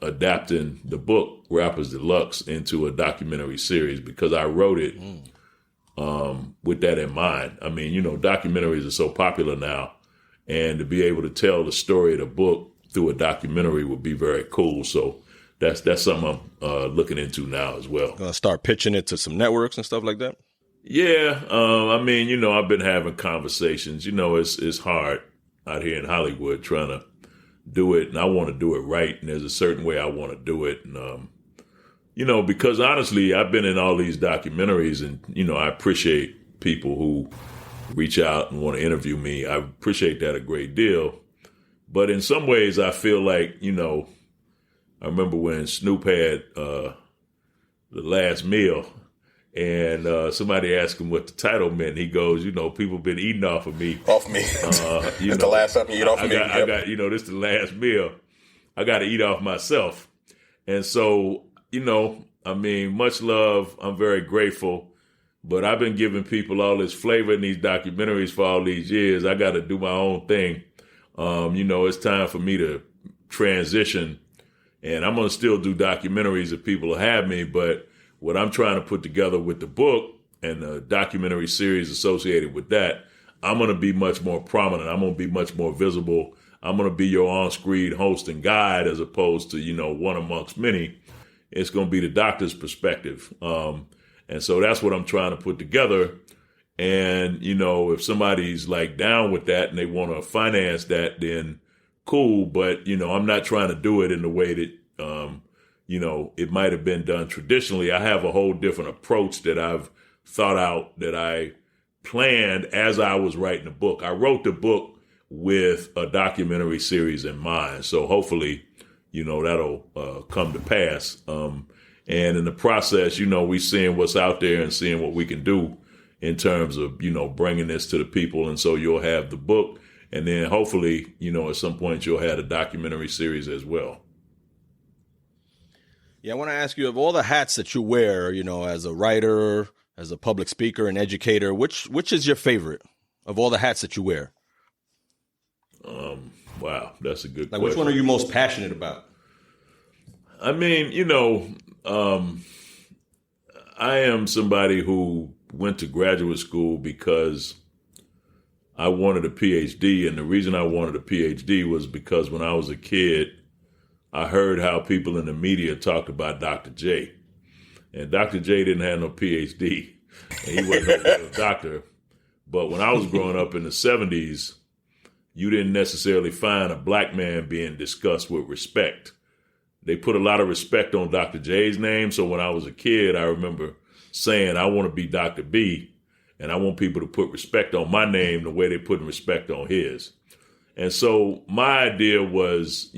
adapting the book Rappers Deluxe into a documentary series because I wrote it with that in mind. I mean, documentaries are so popular now, and to be able to tell the story of the book through a documentary would be very cool. So that's something I'm looking into now as well. Gonna start pitching it to some networks and stuff like that? Yeah. I've been having conversations. It's hard out here in Hollywood trying to do it, and I want to do it right, and there's a certain way I want to do it. And, because honestly, I've been in all these documentaries, and, I appreciate people who reach out and want to interview me. I appreciate that a great deal. But in some ways, I feel like, I remember when Snoop had The Last Meal, and somebody asked him what the title meant. He goes, people been eating off of me. Off me. It's the last something you eat off of me. I got, this is the last meal. I got to eat off myself. And so, much love. I'm very grateful. But I've been giving people all this flavor in these documentaries for all these years. I got to do my own thing. It's time for me to transition. And I'm going to still do documentaries if people will have me. But what I'm trying to put together with the book and the documentary series associated with that, I'm going to be much more prominent. I'm going to be much more visible. I'm going to be your on-screen host and guide as opposed to, one amongst many. It's going to be the doctor's perspective. And so that's what I'm trying to put together. And, if somebody's like down with that and they want to finance that, then cool. But, I'm not trying to do it in the way that, it might have been done traditionally. I have a whole different approach that I've thought out, that I planned as I was writing the book. I wrote the book with a documentary series in mind. So hopefully, that'll come to pass. And in the process, we seeing what's out there and seeing what we can do in terms of, bringing this to the people. And so you'll have the book. And then hopefully, at some point you'll have a documentary series as well. Yeah, I want to ask you, of all the hats that you wear, as a writer, as a public speaker, and educator, which is your favorite of all the hats that you wear? Wow, that's a good question. Which one are you most passionate about? I mean, I am somebody who went to graduate school because I wanted a PhD. And the reason I wanted a PhD was because when I was a kid, I heard how people in the media talked about Dr. J. And Dr. J didn't have no PhD, and he wasn't a doctor. But when I was growing up in the 70s, you didn't necessarily find a black man being discussed with respect. They put a lot of respect on Dr. J's name. So when I was a kid, I remember saying, I want to be Dr. B, and I want people to put respect on my name the way they put respect on his. And so my idea was,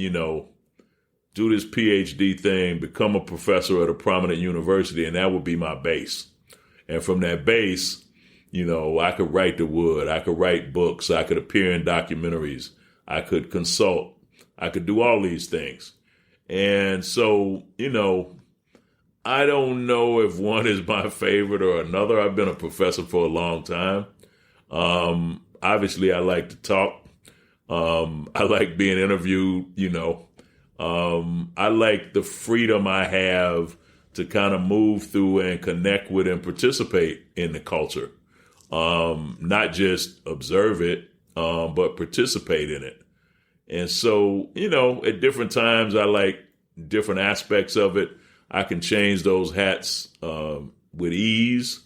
do this PhD thing, become a professor at a prominent university, and that would be my base. And from that base, I could write The Wood, I could write books, I could appear in documentaries, I could consult, I could do all these things. And so, I don't know if one is my favorite or another. I've been a professor for a long time. Obviously, I like to talk. I like being interviewed, I like the freedom I have to kind of move through and connect with and participate in the culture. Not just observe it, but participate in it. And so, at different times, I like different aspects of it. I can change those hats with ease.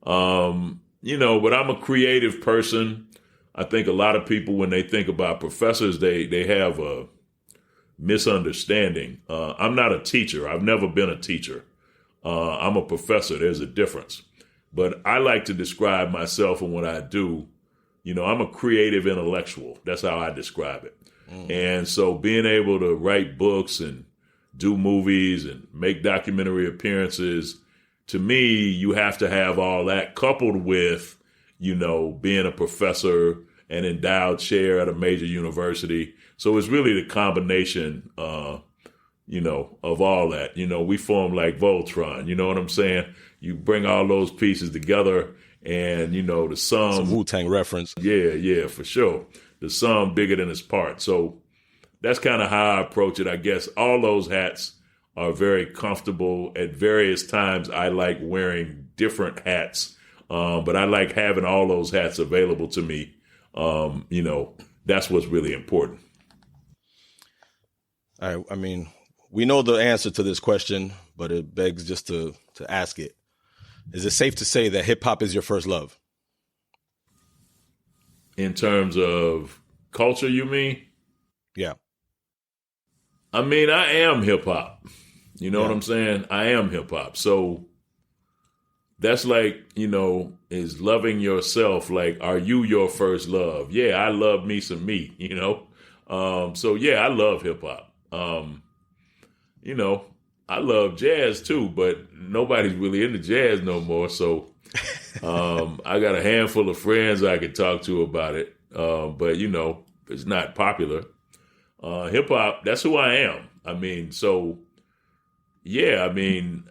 But I'm a creative person. I think a lot of people, when they think about professors, they have a misunderstanding. I'm not a teacher. I've never been a teacher. I'm a professor. There's a difference. But I like to describe myself and what I do. I'm a creative intellectual. That's how I describe it. And so being able to write books and do movies and make documentary appearances, to me, you have to have all that coupled with, being a professor and endowed chair at a major university. So it's really the combination, of all that. We form like Voltron. You know what I'm saying? You bring all those pieces together and, the sum. Some Wu-Tang reference. Yeah, for sure. The sum bigger than its part. So that's kind of how I approach it. I guess all those hats are very comfortable. At various times, I like wearing different hats, but I like having all those hats available to me. That's what's really important. I mean, we know the answer to this question, but it begs just to ask it. Is it safe to say that hip hop is your first love? In terms of culture, you mean? Yeah. I mean, I am hip hop. You know what I'm saying? I am hip hop. So that's like, is loving yourself. Like, are you your first love? Yeah, I love me some me, So yeah, I love hip hop. I love jazz too, but nobody's really into jazz no more. So I got a handful of friends I could talk to about it. But it's not popular. Hip hop, that's who I am. I mean, so yeah, I mean,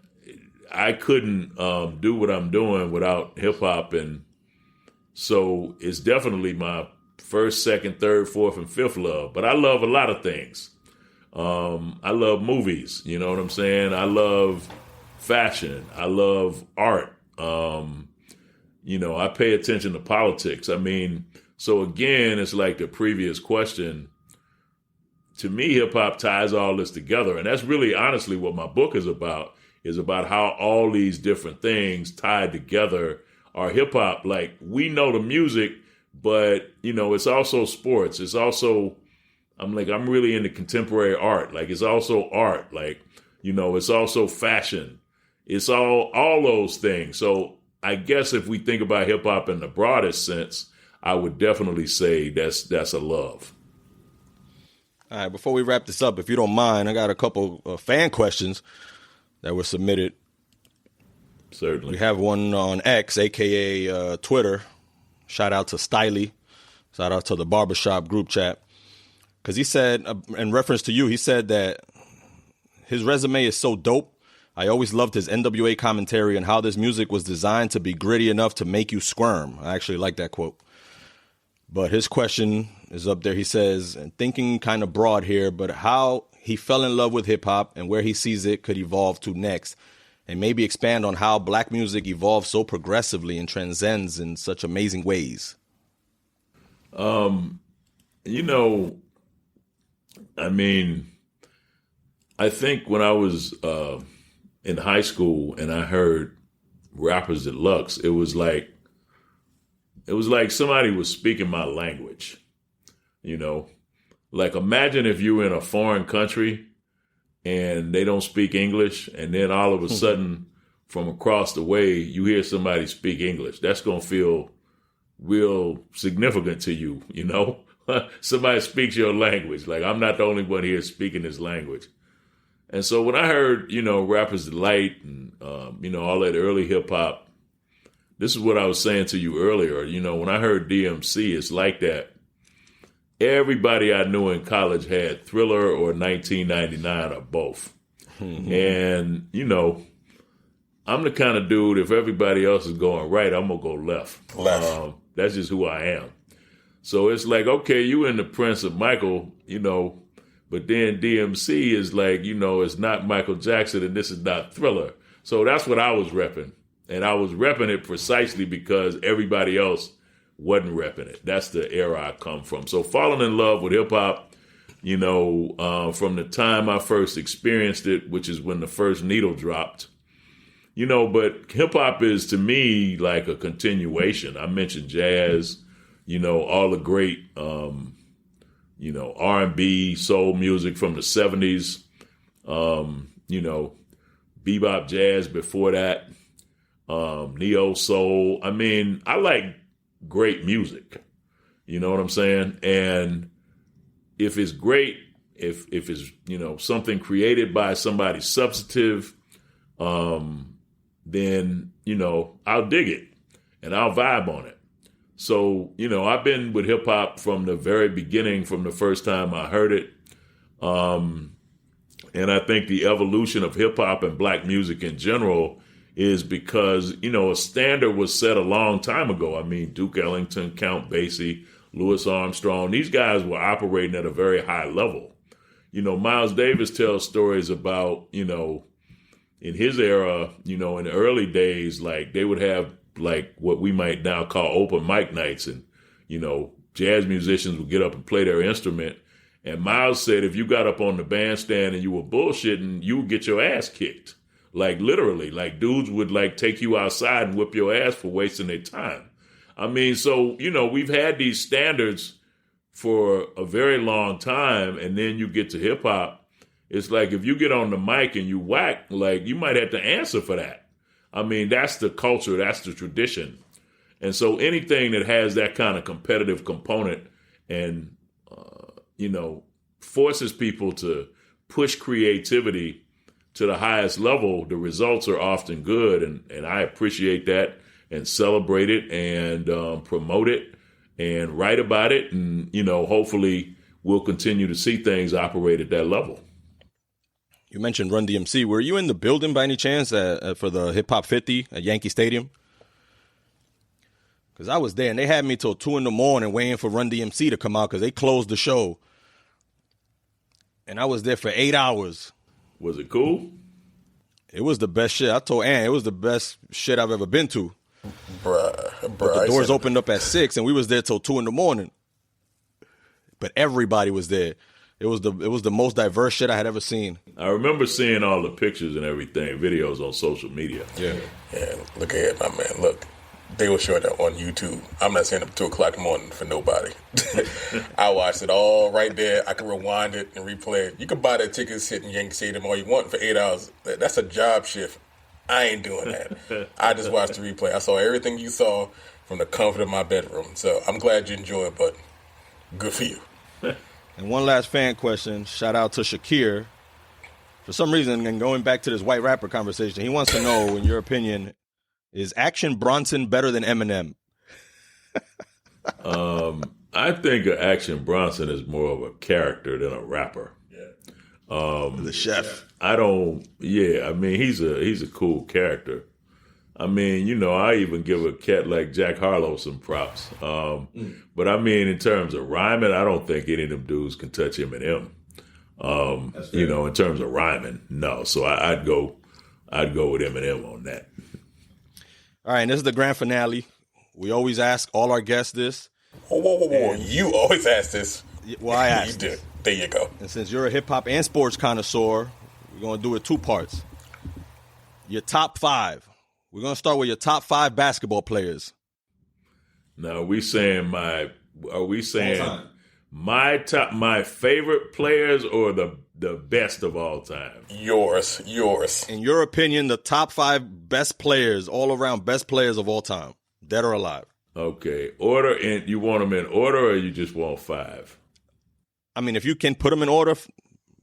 I couldn't do what I'm doing without hip hop. And so it's definitely my first, second, third, fourth, and fifth love. But I love a lot of things. I love movies. You know what I'm saying? I love fashion. I love art. I pay attention to politics. I mean, so again, it's like the previous question. To me, hip hop ties all this together. And that's really honestly what my book is about how all these different things tied together are hip hop. Like, we know the music, but, it's also sports. It's also, I'm really into contemporary art. Like, it's also art. Like, it's also fashion. It's all those things. So I guess if we think about hip hop in the broadest sense, I would definitely say that's a love. All right, before we wrap this up, if you don't mind, I got a couple of fan questions that were submitted. Certainly. We have one on X, a.k.a. Twitter. Shout out to Stiley. Shout out to the barbershop group chat. Because he said, in reference to you, he said that his resume is so dope. I always loved his NWA commentary on how this music was designed to be gritty enough to make you squirm. I actually like that quote. But his question is up there. He says, and thinking kind of broad here, but how he fell in love with hip hop and where he sees it could evolve to next. And maybe expand on how black music evolves so progressively and transcends in such amazing ways. I mean, I think when I was in high school and I heard rappers Deluxe, it was like somebody was speaking my language, Like, imagine if you were in a foreign country and they don't speak English, and then all of a sudden from across the way, you hear somebody speak English. That's going to feel real significant to you, Somebody speaks your language. Like, I'm not the only one here speaking this language. And so when I heard, Rapper's Delight and, all that early hip hop, this is what I was saying to you earlier. When I heard DMC, it's like that. Everybody I knew in college had Thriller or 1999 or both. Mm-hmm. And, I'm the kind of dude, if everybody else is going right, I'm going to go left. That's just who I am. So it's like, okay, you in the Prince of Michael, but then DMC is like, it's not Michael Jackson and this is not Thriller. So that's what I was repping. And I was repping it precisely because everybody else wasn't repping it. That's the era I come from. So falling in love with hip hop, from the time I first experienced it, which is when the first needle dropped, but hip hop is to me like a continuation. I mentioned jazz, all the great, R&B, soul music from the 70s, bebop jazz before that, neo soul. I mean, I like great music. You know what I'm saying? And if it's great, if it's, something created by somebody substantive, then, I'll dig it and I'll vibe on it. So, I've been with hip hop from the very beginning, from the first time I heard it. And I think the evolution of hip hop and black music in general is because, a standard was set a long time ago. I mean, Duke Ellington, Count Basie, Louis Armstrong, these guys were operating at a very high level. Miles Davis tells stories about, in his era, in the early days, like they would have like what we might now call open mic nights. And, jazz musicians would get up and play their instrument. And Miles said, if you got up on the bandstand and you were bullshitting, you would get your ass kicked. Like literally, like dudes would like take you outside and whip your ass for wasting their time. I mean, so, we've had these standards for a very long time. And then you get to hip hop. It's like if you get on the mic and you whack, like you might have to answer for that. I mean, that's the culture. That's the tradition. And so anything that has that kind of competitive component and, forces people to push creativity to the highest level, the results are often good. And I appreciate that and celebrate it and promote it and write about it. And, hopefully we'll continue to see things operate at that level. You mentioned Run DMC. Were you in the building by any chance for the Hip Hop 50 at Yankee Stadium? Because I was there, and they had me till 2 a.m. waiting for Run DMC to come out because they closed the show. And I was there for 8 hours. Was it cool? It was the best shit. I told Ann, it was the best shit I've ever been to. Bruh. But the doors opened up at 6, and we was there till 2 a.m. But everybody was there. It was the most diverse shit I had ever seen. I remember seeing all the pictures and everything, videos on social media. Yeah, look ahead, my man. Look, they were showing that on YouTube. I'm not staying up 2 o'clock in the morning for nobody. I watched it all right there. I can rewind it and replay it. You can buy that ticket, sit in Yankee Stadium all you want for 8 hours. That's a job shift. I ain't doing that. I just watched the replay. I saw everything you saw from the comfort of my bedroom. So I'm glad you enjoyed it, but good for you. And one last fan question. Shout out to Shakir. For some reason, and going back to this white rapper conversation, he wants to know, in your opinion, is Action Bronson better than Eminem? I think Action Bronson is more of a character than a rapper. The chef. I mean, he's a cool character. I mean, I even give a cat like Jack Harlow some props. But I mean, in terms of rhyming, I don't think any of them dudes can touch Eminem. In terms of rhyming, no. So I'd go with Eminem on that. All right, and this is the grand finale. We always ask all our guests this. Whoa. You always ask this. Well, I asked. You did. There you go. And since you're a hip-hop and sports connoisseur, we're going to do it 2 parts. Your top 5. We're going to start with your top 5 basketball players. Now, are we saying my favorite players or the best of all time? Yours. In your opinion, the top 5 best players, all around best players of all time, dead or alive. Okay. Order, and you want them in order or you just want 5? I mean, if you can put them in order,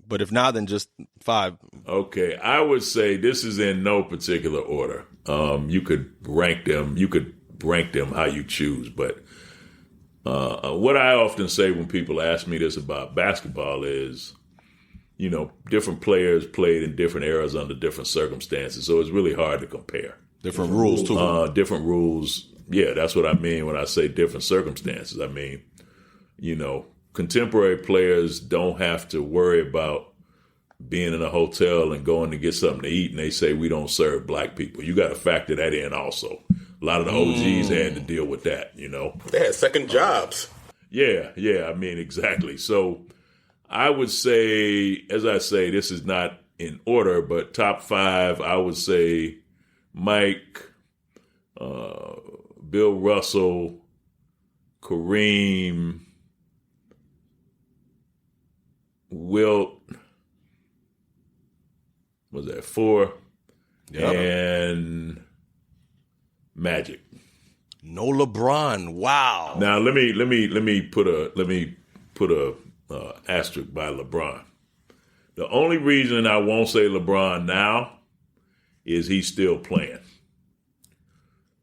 but if not, then just 5. Okay. I would say this is in no particular order. You could rank them. You could rank them how you choose. But what I often say when people ask me this about basketball is, different players played in different eras under different circumstances. So it's really hard to compare. Different rules, too. Different rules. Yeah, that's what I mean when I say different circumstances. I mean, contemporary players don't have to worry about being in a hotel and going to get something to eat, and they say we don't serve black people. You got to factor that in also. A lot of the OGs had to deal with that, They had second jobs. Yeah, exactly. So I would say, as I say, this is not in order, but top 5, I would say Mike, Bill Russell, Kareem, Wilt, was that 4? Yep. And Magic. No LeBron. Wow. Now let me put a asterisk by LeBron. The only reason I won't say LeBron now is he's still playing.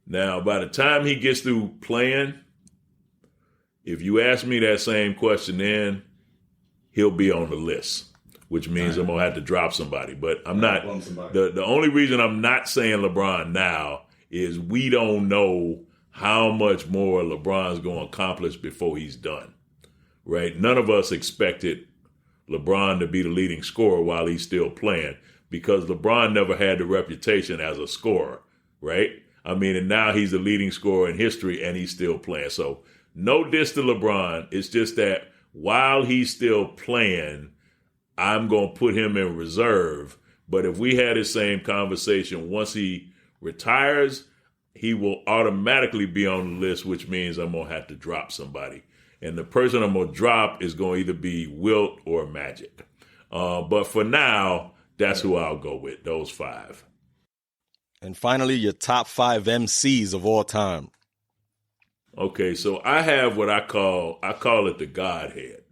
Now, by the time he gets through playing, if you ask me that same question then, he'll be on the list, which means I'm going to have to drop somebody. But I'm not. The only reason I'm not saying LeBron now is we don't know how much more LeBron's going to accomplish before he's done, right? None of us expected LeBron to be the leading scorer while he's still playing because LeBron never had the reputation as a scorer, right? And now he's the leading scorer in history and he's still playing. So no diss to LeBron. It's just that while he's still playing, I'm going to put him in reserve. But if we had the same conversation, once he retires, he will automatically be on the list, which means I'm going to have to drop somebody. And the person I'm going to drop is going to either be Wilt or Magic. But for now, that's who I'll go with, those 5. And finally, your top 5 MCs of all time. Okay, so I have what I call it the Godhead.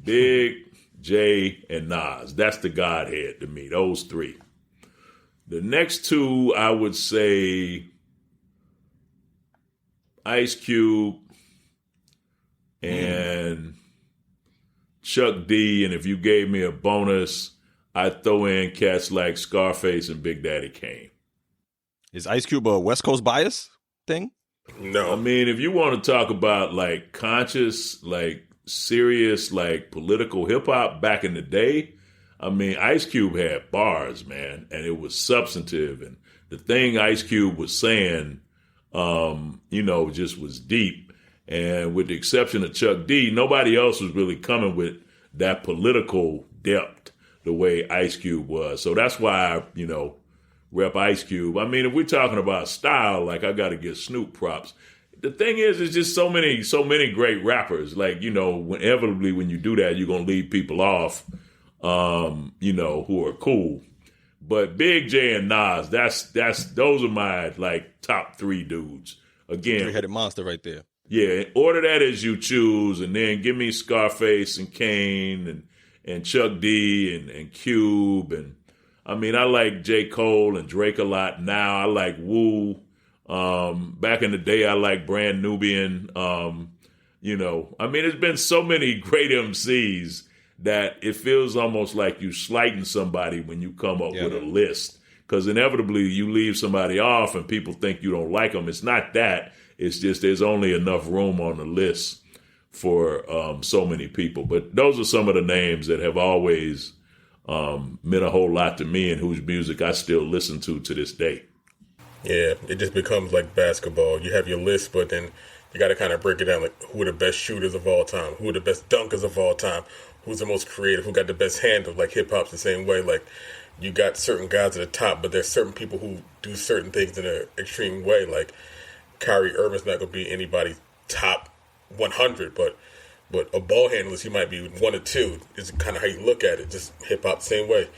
Big, Jay, and Nas. That's the Godhead to me, those 3. The next 2, I would say Ice Cube and Chuck D. And if you gave me a bonus, I'd throw in cats like Scarface and Big Daddy Kane. Is Ice Cube a West Coast bias thing? No. If you want to talk about like conscious, like serious, like political hip hop back in the day, Ice Cube had bars, man, and it was substantive. And the thing Ice Cube was saying, just was deep. And with the exception of Chuck D, nobody else was really coming with that political depth the way Ice Cube was. So that's why I, rep Ice Cube. If we're talking about style, like I got to give Snoop props. The thing is, it's just so many great rappers. Like, inevitably when you do that, you're going to leave people off, who are cool. But Big J and Nas, those are my like top 3 dudes. Again, 3-headed monster right there. Yeah, order that as you choose, and then give me Scarface and Kane and Chuck D and Cube. And I like J. Cole and Drake a lot now. I like Wu. Back in the day, I like Brand Nubian. There's been so many great MCs that it feels almost like you slighting somebody when you come up with a list. Because inevitably you leave somebody off and people think you don't like them. It's not that. It's just there's only enough room on the list for so many people. But those are some of the names that have always meant a whole lot to me and whose music I still listen to this day. Yeah, it just becomes like basketball. You have your list, but then you got to kind of break it down, like who are the best shooters of all time, who are the best dunkers of all time, who's the most creative, who got the best handle. Like hip-hop's the same way. Like you got certain guys at the top, but there's certain people who do certain things in an extreme way. Like Kyrie Irving's not going to be anybody's top 100, but a ball handler, he might be 1 or 2. It's kind of how you look at it. Just hip-hop the same way.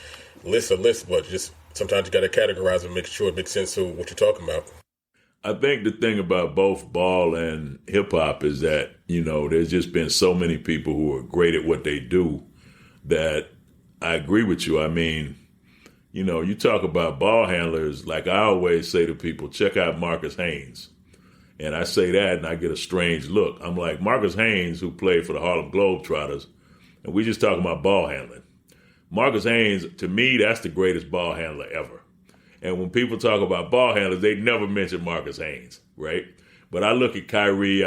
Lists are lists, but just sometimes you got to categorize and make sure it makes sense to what you're talking about. I think the thing about both ball and hip hop is that, there's just been so many people who are great at what they do that I agree with you. You talk about ball handlers, like I always say to people, check out Marcus Haynes. And I say that and I get a strange look. I'm like, Marcus Haynes, who played for the Harlem Globetrotters, and we just talking about ball handling. Marcus Haynes, to me, that's the greatest ball handler ever. And when people talk about ball handlers, they never mention Marcus Haynes, right? But I look at Kyrie,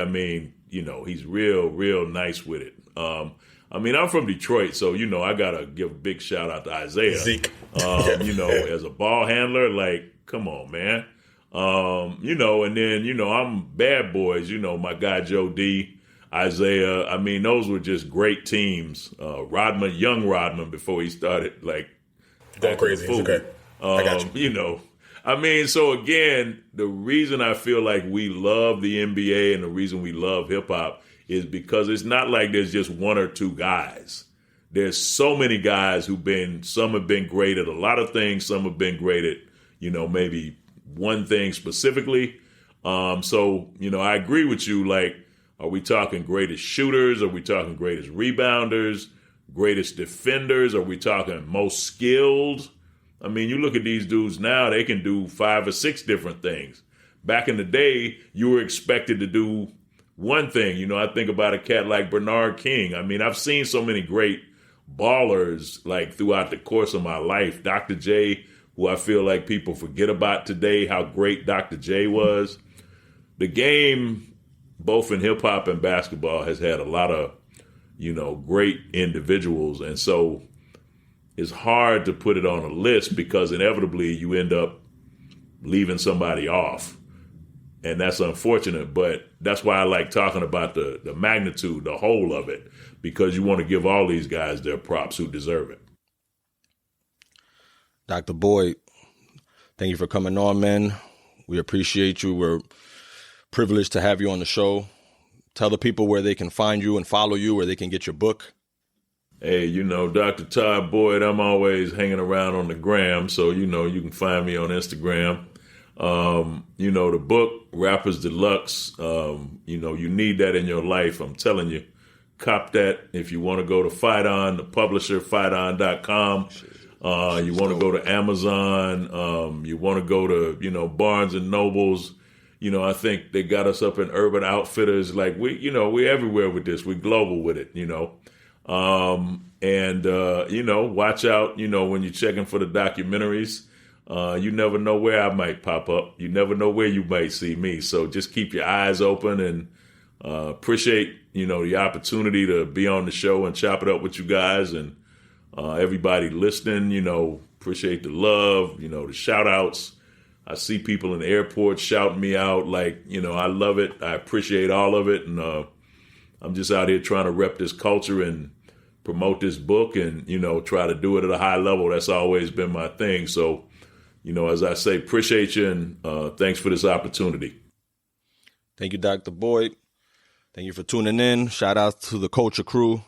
he's real nice with it. I mean, I'm from Detroit, so, I got to give a big shout out to Isaiah. Zeke. As a ball handler, like, come on, man. And then, I'm Bad Boys, my guy Joe D, Isaiah. I mean, those were just great teams. Young Rodman, before he started, like, going crazy. Okay. I got you. So again, the reason I feel like we love the NBA and the reason we love hip hop is because it's not like there's just one or two guys. There's so many guys some have been great at a lot of things. Some have been great at, maybe one thing specifically. I agree with you. Like, are we talking greatest shooters? Are we talking greatest rebounders? Greatest defenders? Are we talking most skilled? I mean, you look at these dudes now, they can do 5 or 6 different things. Back in the day, you were expected to do one thing. I think about a cat like Bernard King. I mean, I've seen so many great ballers like throughout the course of my life. Dr. J, who I feel like people forget about today, how great Dr. J was. The game, both in hip hop and basketball, has had a lot of, great individuals. And so it's hard to put it on a list because inevitably you end up leaving somebody off. And that's unfortunate, but that's why I like talking about the magnitude, the whole of it, because you want to give all these guys their props who deserve it. Dr. Boyd, thank you for coming on, man. We appreciate you. We're privileged to have you on the show. Tell the people where they can find you and follow you, where they can get your book. Hey, Dr. Todd Boyd, I'm always hanging around on the gram, so, you can find me on Instagram. The book, Rappers Deluxe, you need that in your life. I'm telling you, cop that. If you want to go to Fight On, the publisher, fighton.com. You want to go to Amazon. You want to go to, Barnes and Nobles. I think they got us up in Urban Outfitters. Like we're everywhere with this. We're global with it, watch out, when you're checking for the documentaries. You never know where I might pop up. You never know where you might see me. So just keep your eyes open and appreciate, the opportunity to be on the show and chop it up with you guys and everybody listening. Appreciate the love, the shout outs. I see people in the airport shouting me out like, I love it. I appreciate all of it. And I'm just out here trying to rep this culture and promote this book and, try to do it at a high level. That's always been my thing. So, as I say, appreciate you and thanks for this opportunity. Thank you, Dr. Boyd. Thank you for tuning in. Shout out to the Culture Crew.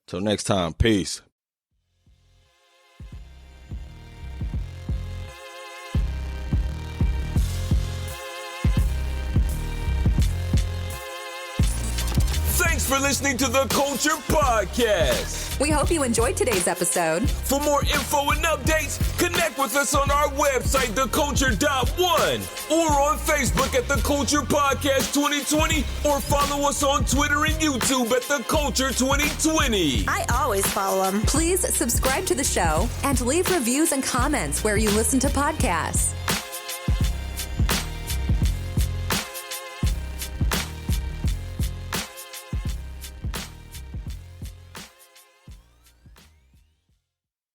Till next time, peace. Thanks for listening to the Culture Podcast. We hope you enjoyed today's episode. For more info and updates, connect with us on our website, theculture.one, or on Facebook at The Culture Podcast 2020, or follow us on Twitter and YouTube at The Culture 2020. I always follow them. Please subscribe to the show and leave reviews and comments where you listen to podcasts.